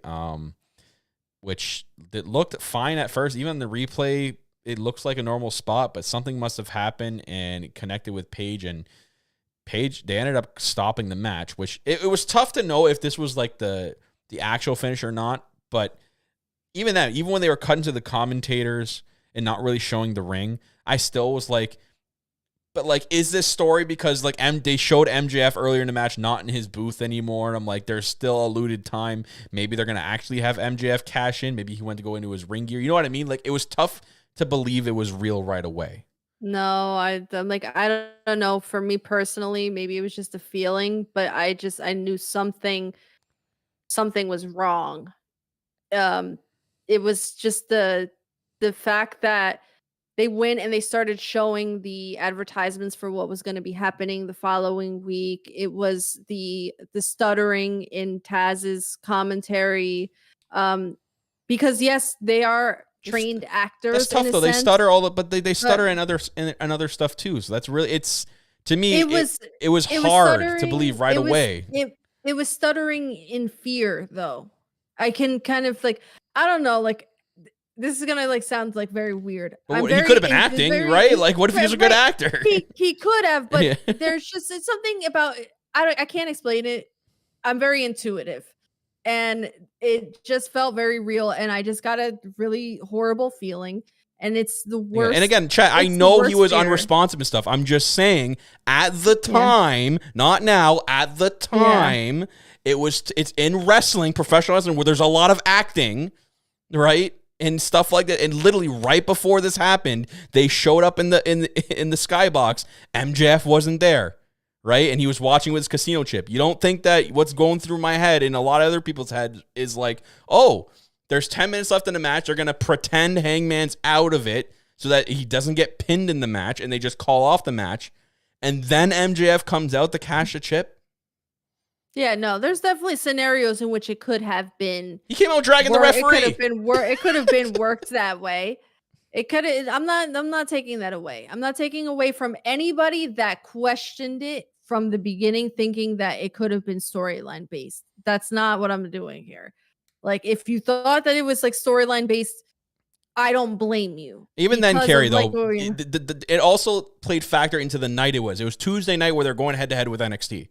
D: which it looked fine at first. Even the replay, it looks like a normal spot, but something must have happened and it connected with Page, and Page, they ended up stopping the match, which it was tough to know if this was like the actual finish or not. But even when they were cutting to the commentators and not really showing the ring, I still was like, but like, is this story because like they showed MJF earlier in the match not in his booth anymore, and I'm like, there's still alluded time. Maybe they're gonna actually have MJF cash in. Maybe he went to go into his ring gear. You know what I mean? Like, it was tough to believe it was real right away.
E: No, I'm like, I don't know. For me personally, maybe it was just a feeling, but I knew something was wrong. It was just the fact that they went and they started showing the advertisements for what was going to be happening the following week. It was the stuttering in Taz's commentary, because yes, they are trained actors.
D: That's tough though. They stutter but they stutter in other stuff too. So that's really, it's, to me, it was hard to believe right away.
E: It was stuttering in fear though. I can kind of like, I don't know, like, this is gonna like sound like very weird.
D: He could have been acting, right? Like, what if he was a good actor?
E: He could have, but there's just, it's something about, I can't explain it. I'm very intuitive, and it just felt very real, and I just got a really horrible feeling, and it's the
D: Yeah,
E: worst.
D: and again, chat, I
E: it's the
D: know he
E: worst
D: was
E: fear.
D: unresponsive and stuff. I'm just saying, at the time, not now, at the time, it's in wrestling, professional wrestling, where there's a lot of acting, right? And stuff like that. And literally right before this happened, they showed up in the skybox. MJF wasn't there, right? And he was watching with his casino chip. You don't think that what's going through my head and a lot of other people's head is like, oh, there's 10 minutes left in the match. They're going to pretend Hangman's out of it so that he doesn't get pinned in the match, and they just call off the match. And then MJF comes out to cash a chip.
E: Yeah, no, there's definitely scenarios in which it could have been.
D: He came out dragging the referee.
E: It could have been worked that way. It could have. I'm not taking that away. I'm not taking away from anybody that questioned it from the beginning, thinking that it could have been storyline based. That's not what I'm doing here. Like, if you thought that it was like storyline based, I don't blame you.
D: Even then, Carrie, though,
E: going...
D: it also played factor into the night it was. It was Tuesday night where they're going head to head with NXT.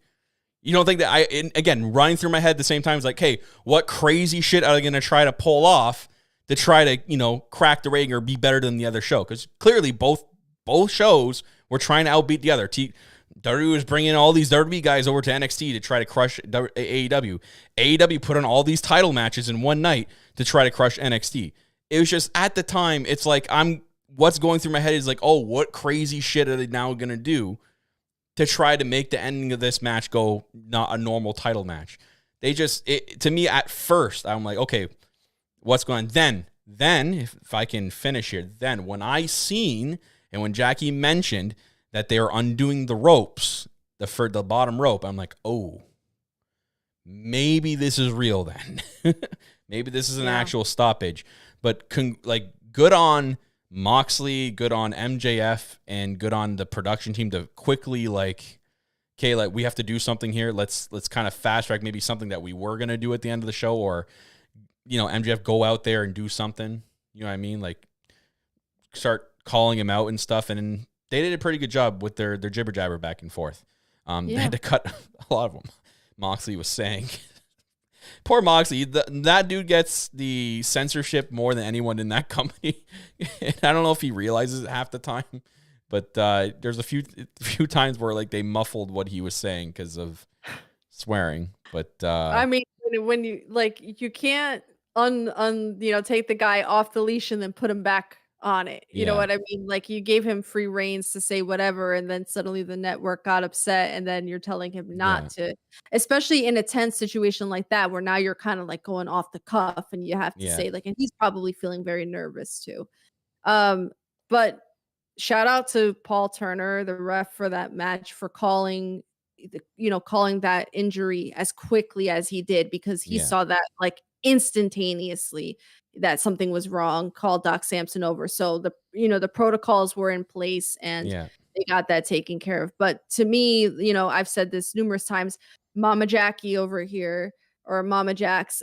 D: You don't think that again, running through my head at the same time is like, hey, what crazy shit are they going to try to pull off to try to, crack the rating or be better than the other show? Because clearly both shows were trying to outbeat the other. WWE was bringing all these WWE guys over to NXT to try to crush AEW. AEW put on all these title matches in one night to try to crush NXT. It was just, at the time, it's like, what's going through my head is like, oh, what crazy shit are they now going to do to try to make the ending of this match go not a normal title match? They just, to me, at first, I'm like, okay, what's going on? Then, if I can finish here, then when I seen, and when Jackie mentioned that they were undoing the ropes, the bottom rope, I'm like, oh, maybe this is real then. Maybe this is an actual stoppage. But good on Moxley, good on MJF, and good on the production team to quickly we have to do something here. Let's kind of fast track maybe something that we were gonna do at the end of the show, or MJF go out there and do something. You know what I mean? Like, start calling him out and stuff. And they did a pretty good job with their jibber jabber back and forth. They had to cut a lot of them. Moxley was saying. Poor Moxley, that dude gets the censorship more than anyone in that company. I don't know if he realizes it half the time, but there's a few times where they muffled what he was saying because of swearing. But
E: I mean, when you you can't take the guy off the leash and then put him back on it. You know what I mean? Like, you gave him free reins to say whatever, and then suddenly the network got upset, and then you're telling him not to, especially in a tense situation like that, where now you're kind of going off the cuff, and you have to say and he's probably feeling very nervous too. But shout out to Paul Turner, the ref for that match, for calling that injury as quickly as he did, because he saw that instantaneously that something was wrong, called Doc Samson over. So the protocols were in place, and they got that taken care of. But to me, I've said this numerous times, Mama Jackie over here, or Mama Jax,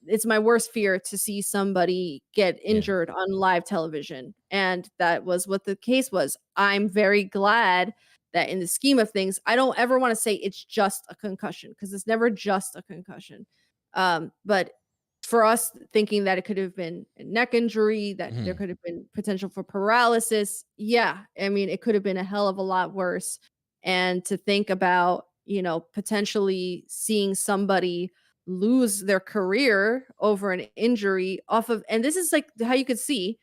E: it's my worst fear to see somebody get injured on live television. And that was what the case was. I'm very glad that in the scheme of things, I don't ever want to say it's just a concussion, because it's never just a concussion. But for us thinking that it could have been a neck injury, that there could have been potential for paralysis. Yeah. I mean, it could have been a hell of a lot worse. And to think about, potentially seeing somebody lose their career over an injury off of, and this is how you could see,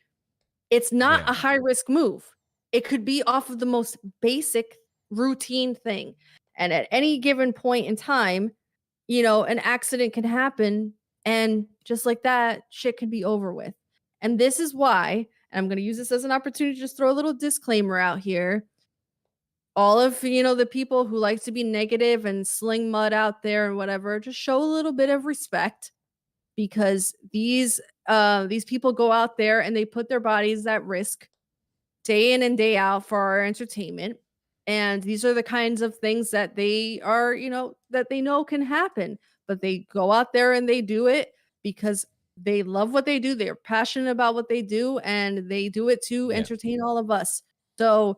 E: it's not a high risk move. It could be off of the most basic routine thing. And at any given point in time, an accident can happen, and just like that, shit can be over with. And this is why, and I'm going to use this as an opportunity to just throw a little disclaimer out here. All of, the people who like to be negative and sling mud out there and whatever, just show a little bit of respect, because these people go out there and they put their bodies at risk day in and day out for our entertainment. And these are the kinds of things that they are, that they know can happen, but they go out there and they do it because they love what they do. They're passionate about what they do, and they do it to entertain all of us. So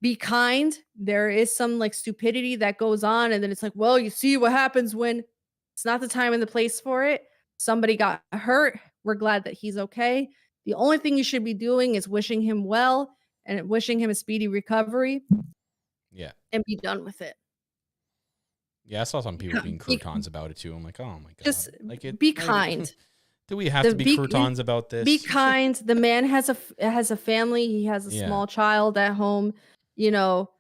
E: be kind. There is some like stupidity that goes on, and then it's like, well, you see what happens when it's not the time and the place for it. Somebody got hurt. We're glad that he's okay. The only thing you should be doing is wishing him well and wishing him a speedy recovery.
D: Yeah.
E: And be done with it.
D: Yeah, I saw some people being croutons about it too. I'm like, oh my god.
E: Just
D: like
E: be kind.
D: Do we have to be croutons about this?
E: Be kind. The man has a family. He has a small child at home. You know,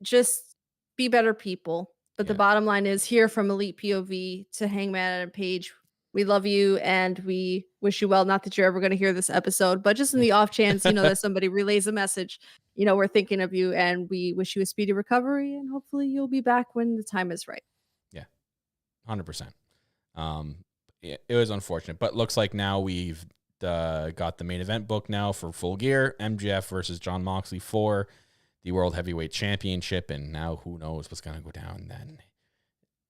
E: just be better people. But the bottom line is, here from Elite POV to Hangman Page, we love you and we wish you well. Not that you're ever going to hear this episode, but just in the off chance, that somebody relays a message, we're thinking of you and we wish you a speedy recovery and hopefully you'll be back when the time is right.
D: Yeah, 100%. It was unfortunate, but looks like now we've got the main event book now for Full Gear, MJF versus Jon Moxley for the World Heavyweight Championship, and now who knows what's going to go down then.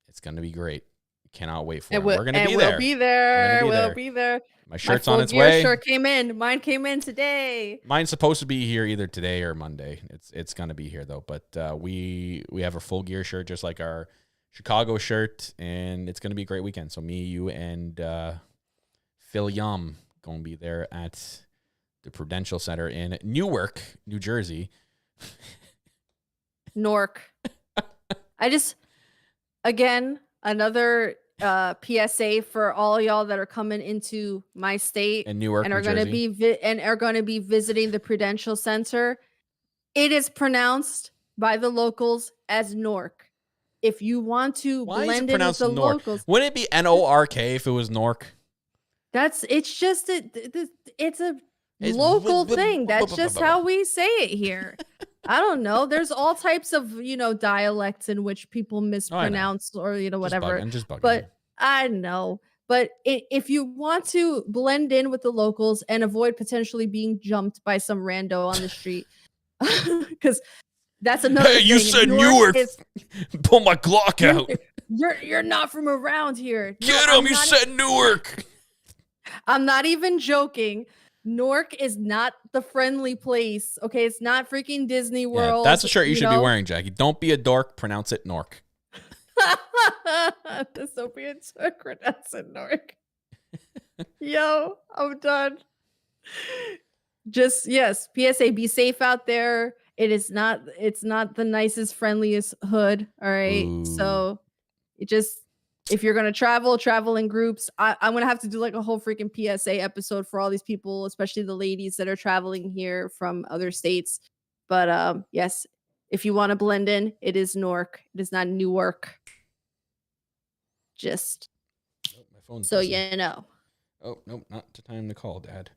D: It's going to be great. Cannot wait for it. We're going to be there.
E: We'll be there.
D: My shirt's on its way.
E: Shirt came in. Mine came in today.
D: Mine's supposed to be here either today or Monday. It's going to be here though, but we have a Full Gear shirt just like our Chicago shirt, and it's going to be a great weekend. So me, you, and Phil Yum going to be there at the Prudential Center in Newark, New Jersey.
E: Newark. Another PSA for all y'all that are coming into my state
D: in Newark,
E: and are going to be visiting the Prudential Center. It is pronounced by the locals as Nork. If you want to blend in with the locals,
D: wouldn't it be NORK if it was Nork?
E: It's a local thing. That's just how we say it here. I don't know. There's all types of, dialects in which people mispronounce or, whatever.
D: I'm just bugging.
E: But I know. But if you want to blend in with the locals and avoid potentially being jumped by some rando on the street, because that's another thing.
D: You said Newark. Pull my Glock out.
E: You're not from around here.
D: Get him. You said Newark.
E: I'm not even joking. Newark is not the friendly place. Okay, it's not freaking Disney World.
D: Yeah, that's a shirt you should be wearing, Jackie. Don't be a dork. Pronounce it Nork.
E: Don't be a dork. Pronounce it Nork. Yo, I'm done. Just PSA. Be safe out there. It's not the nicest, friendliest hood. All right, so if you're going to travel in groups, I'm going to have to do like a whole freaking PSA episode for all these people, especially the ladies that are traveling here from other states. But yes, if you want to blend in, it is Newark. It is not Newark. Just
D: my phone's
E: so
D: busy.
E: you know.
D: Oh, nope, not the time to call, Dad.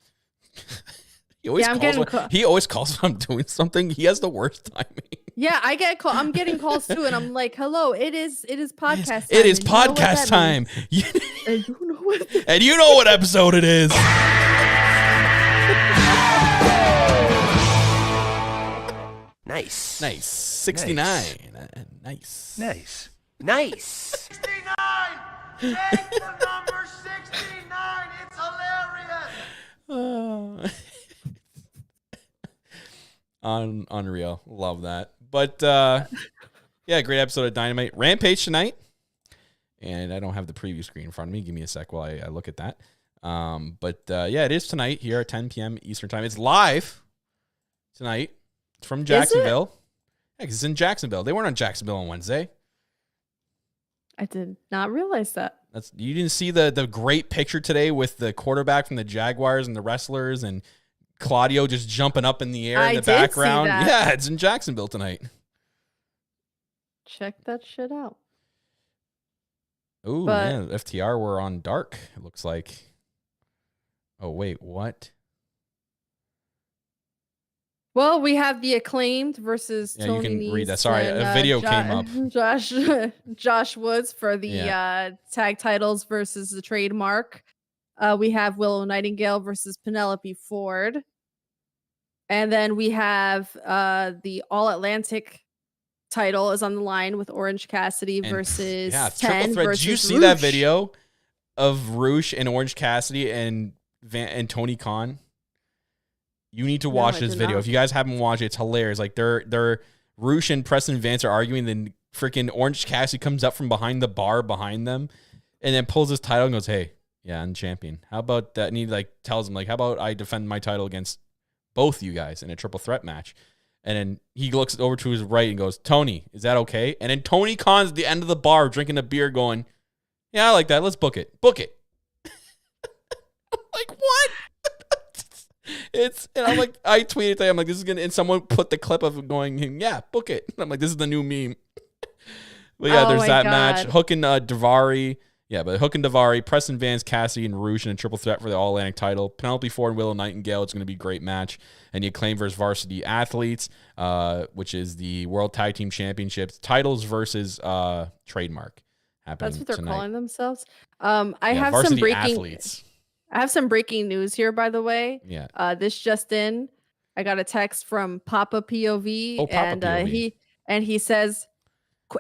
D: He always calls when I'm doing something. He has the worst timing.
E: Yeah, I'm getting calls too, and I'm like, "Hello, it is podcast time."
D: It is podcast time. And you know what episode it is.
B: Nice.
D: 69. Nice.
F: 69! Take the number 69! It's hilarious!
D: Unreal. Love that. But great episode of Dynamite. Rampage tonight. And I don't have the preview screen in front of me. Give me a sec while I look at that. It is tonight here at 10 p.m. Eastern time. It's live tonight. It's from Jacksonville. Yeah, because it's in Jacksonville. They weren't on Jacksonville on Wednesday.
E: I did not realize that.
D: You didn't see the great picture today with the quarterback from the Jaguars and the wrestlers and Claudio just jumping up in the air in the background. Yeah, it's in Jacksonville tonight.
E: Check that shit out.
D: Oh, man. FTR were on Dark, it looks like. Oh, wait, what?
E: Well, we have the Acclaimed versus Tony
D: you can
E: Nese
D: read that. Sorry,
E: and,
D: a video came up.
E: Josh Woods for the tag titles versus the trademark. We have Willow Nightingale versus Penelope Ford. And then we have the All Atlantic title is on the line with Orange Cassidy versus 10 versus
D: Did you see
E: Roosh.
D: that video of Roosh and Orange Cassidy and Tony Khan? You need to
E: No,
D: watch
E: I
D: this
E: did
D: video.
E: not.
D: If you guys haven't watched it, it's hilarious. Like they're Roosh and Preston Vance are arguing, then freaking Orange Cassidy comes up from behind the bar behind them, and then pulls his title and goes, "Hey, yeah, I'm champion. How about that?" And he like tells him like, "How about I defend my title against both you guys in a triple threat match?" And then he looks over to his right and goes, "Tony, is that okay?" And then Tony Khan's at the end of the bar drinking a beer, going, "Yeah, I like that. Let's book it. Book it." I'm like, what? And I'm like, I tweeted today, I'm like, this is gonna, and someone put the clip of it going, "Yeah, book it." And I'm like, this is the new meme. But yeah,
E: Oh
D: there's
E: my
D: that
E: God.
D: match. Hook and Daivari. Yeah, but Hook and Daivari, Preston Vance, Cassidy, and Roosh in a triple threat for the All Atlantic title. Penelope Ford and Willow Nightingale. It's going to be a great match. And the Acclaim versus Varsity Athletes, which is the World Tag Team Championships titles versus Trademark. Happening
E: That's what they're
D: tonight.
E: calling themselves. I
D: Yeah,
E: have
D: Varsity
E: some breaking.
D: Athletes.
E: I have some breaking news here, by the way.
D: Yeah.
E: This just in, I got a text from Papa POV,
D: Oh, Papa
E: and
D: POV.
E: he says,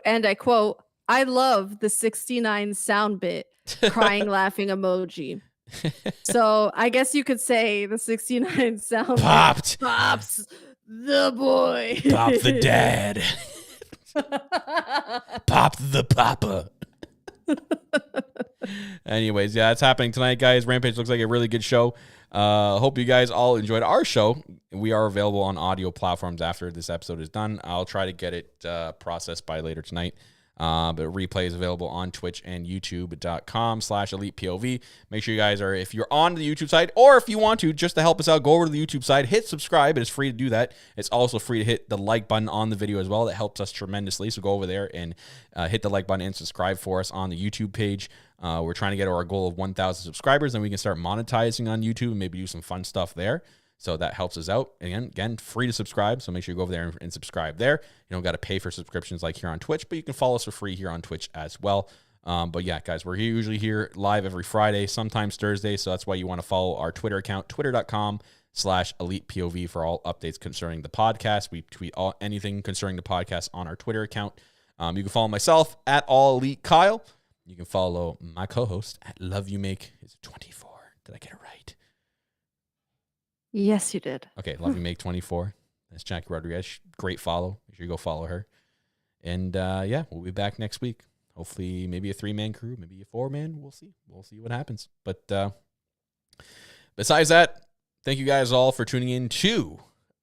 E: and I quote, "I love the 69 sound bit, crying laughing emoji." So I guess you could say the 69 sound
D: Popped.
E: bit pops the boy.
D: Pop the dad. Pop the papa. Anyways, yeah, it's happening tonight, guys. Rampage looks like a really good show. Hope you guys all enjoyed our show. We are available on audio platforms after this episode is done. I'll try to get it processed by later tonight. But replay is available on Twitch and YouTube.com/ElitePOV. Make sure you guys are, if you're on the YouTube side, or if you want to, just to help us out, go over to the YouTube side, hit subscribe. It is free to do that. It's also free to hit the like button on the video as well. That helps us tremendously. So go over there and hit the like button and subscribe for us on the YouTube page. We're trying to get our goal of 1,000 subscribers, and we can start monetizing on YouTube and maybe do some fun stuff there. So that helps us out. And again, free to subscribe. So make sure you go over there and subscribe there. You don't got to pay for subscriptions like here on Twitch, but you can follow us for free here on Twitch as well. But yeah, guys, we're usually here live every Friday, sometimes Thursday. So that's why you want to follow our Twitter account, twitter.com/ElitePOV for all updates concerning the podcast. We tweet anything concerning the podcast on our Twitter account. You can follow myself at AllEliteKyle. You can follow my co-host at LoveYouMake. Is 24. Did I get it right?
E: Yes, you did.
D: Okay, Love You Make 24. That's Jackie Rodriguez. Great follow. Make sure you go follow her. And yeah, we'll be back next week. Hopefully, maybe a 3-man crew, maybe a 4-man. We'll see. We'll see what happens. But besides that, thank you guys all for tuning in to.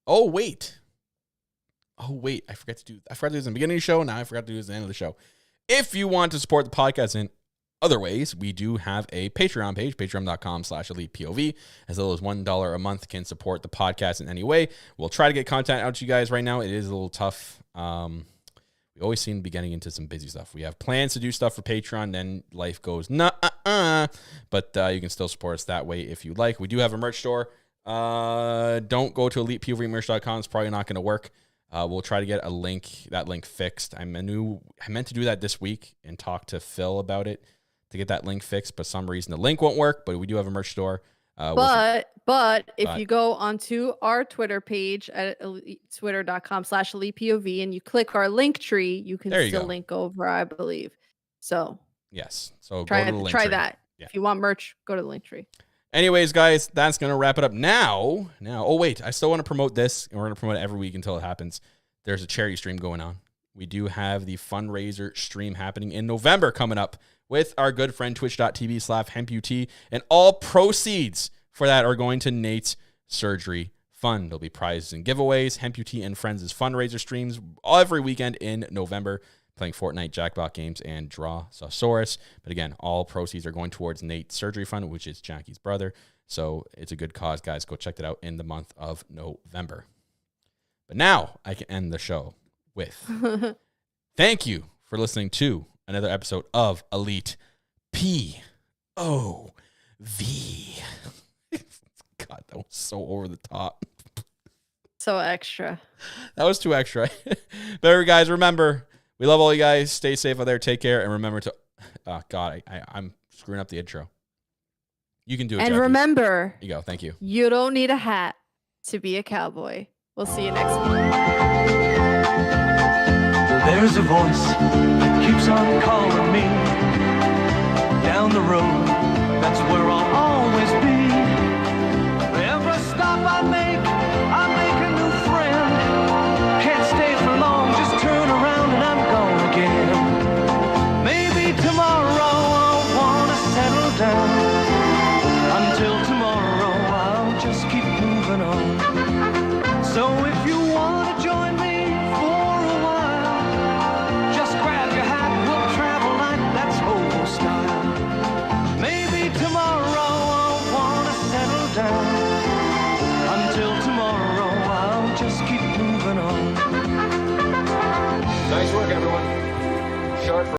D: Oh wait, I forgot to do this in the beginning of the show. Now I forgot to do this at the end of the show. If you want to support the podcast in other ways, we do have a Patreon page, patreon.com/ElitePOV. As little as $1 a month can support the podcast in any way. We'll try to get content out to you guys right now. It is a little tough. We always seem to be getting into some busy stuff. We have plans to do stuff for Patreon, then life goes, but you can still support us that way if you like. We do have a merch store. Don't go to ElitePOVmerch.com. It's probably not going to work. We'll try to get that link fixed. I meant to do that this week and talk to Phil about it to get that link fixed, but for some reason the link won't work. But we do have a merch store.
E: But if you go onto our Twitter page at twitter.com/ElitePOV and you click our link tree, you can still link over, I believe. So
D: yes, so
E: try
D: go to the link
E: try
D: tree.
E: that.
D: Yeah.
E: If you want merch, go to the link tree.
D: Anyways, guys, that's going to wrap it up now. Oh, wait, I still want to promote this, and we're going to promote it every week until it happens. There's a charity stream going on. We do have the fundraiser stream happening in November coming up with our good friend twitch.tv/HempUT, and all proceeds for that are going to Nate's Surgery Fund. There'll be prizes and giveaways, HempUT and Friends' fundraiser streams every weekend in November, playing Fortnite, Jackpot games, and Draw Sausaurus. But again, all proceeds are going towards Nate's Surgery Fund, which is Jackie's brother. So it's a good cause, guys. Go check that out in the month of November. But now I can end the show with thank you for listening to another episode of Elite POV. God, that was so over the top.
E: So extra.
D: That was too extra. But guys, remember, we love all you guys. Stay safe out there. Take care. And remember to... Oh, God, I'm screwing up the intro. You can do it,
E: And
D: Jackie.
E: remember...
D: You go. Thank you.
E: You don't need a hat to be a cowboy. We'll see you next week.
G: There's a voice that keeps on calling me down the road. That's where I'll always be. Every stop I make
H: Nice work, everyone. Sharp.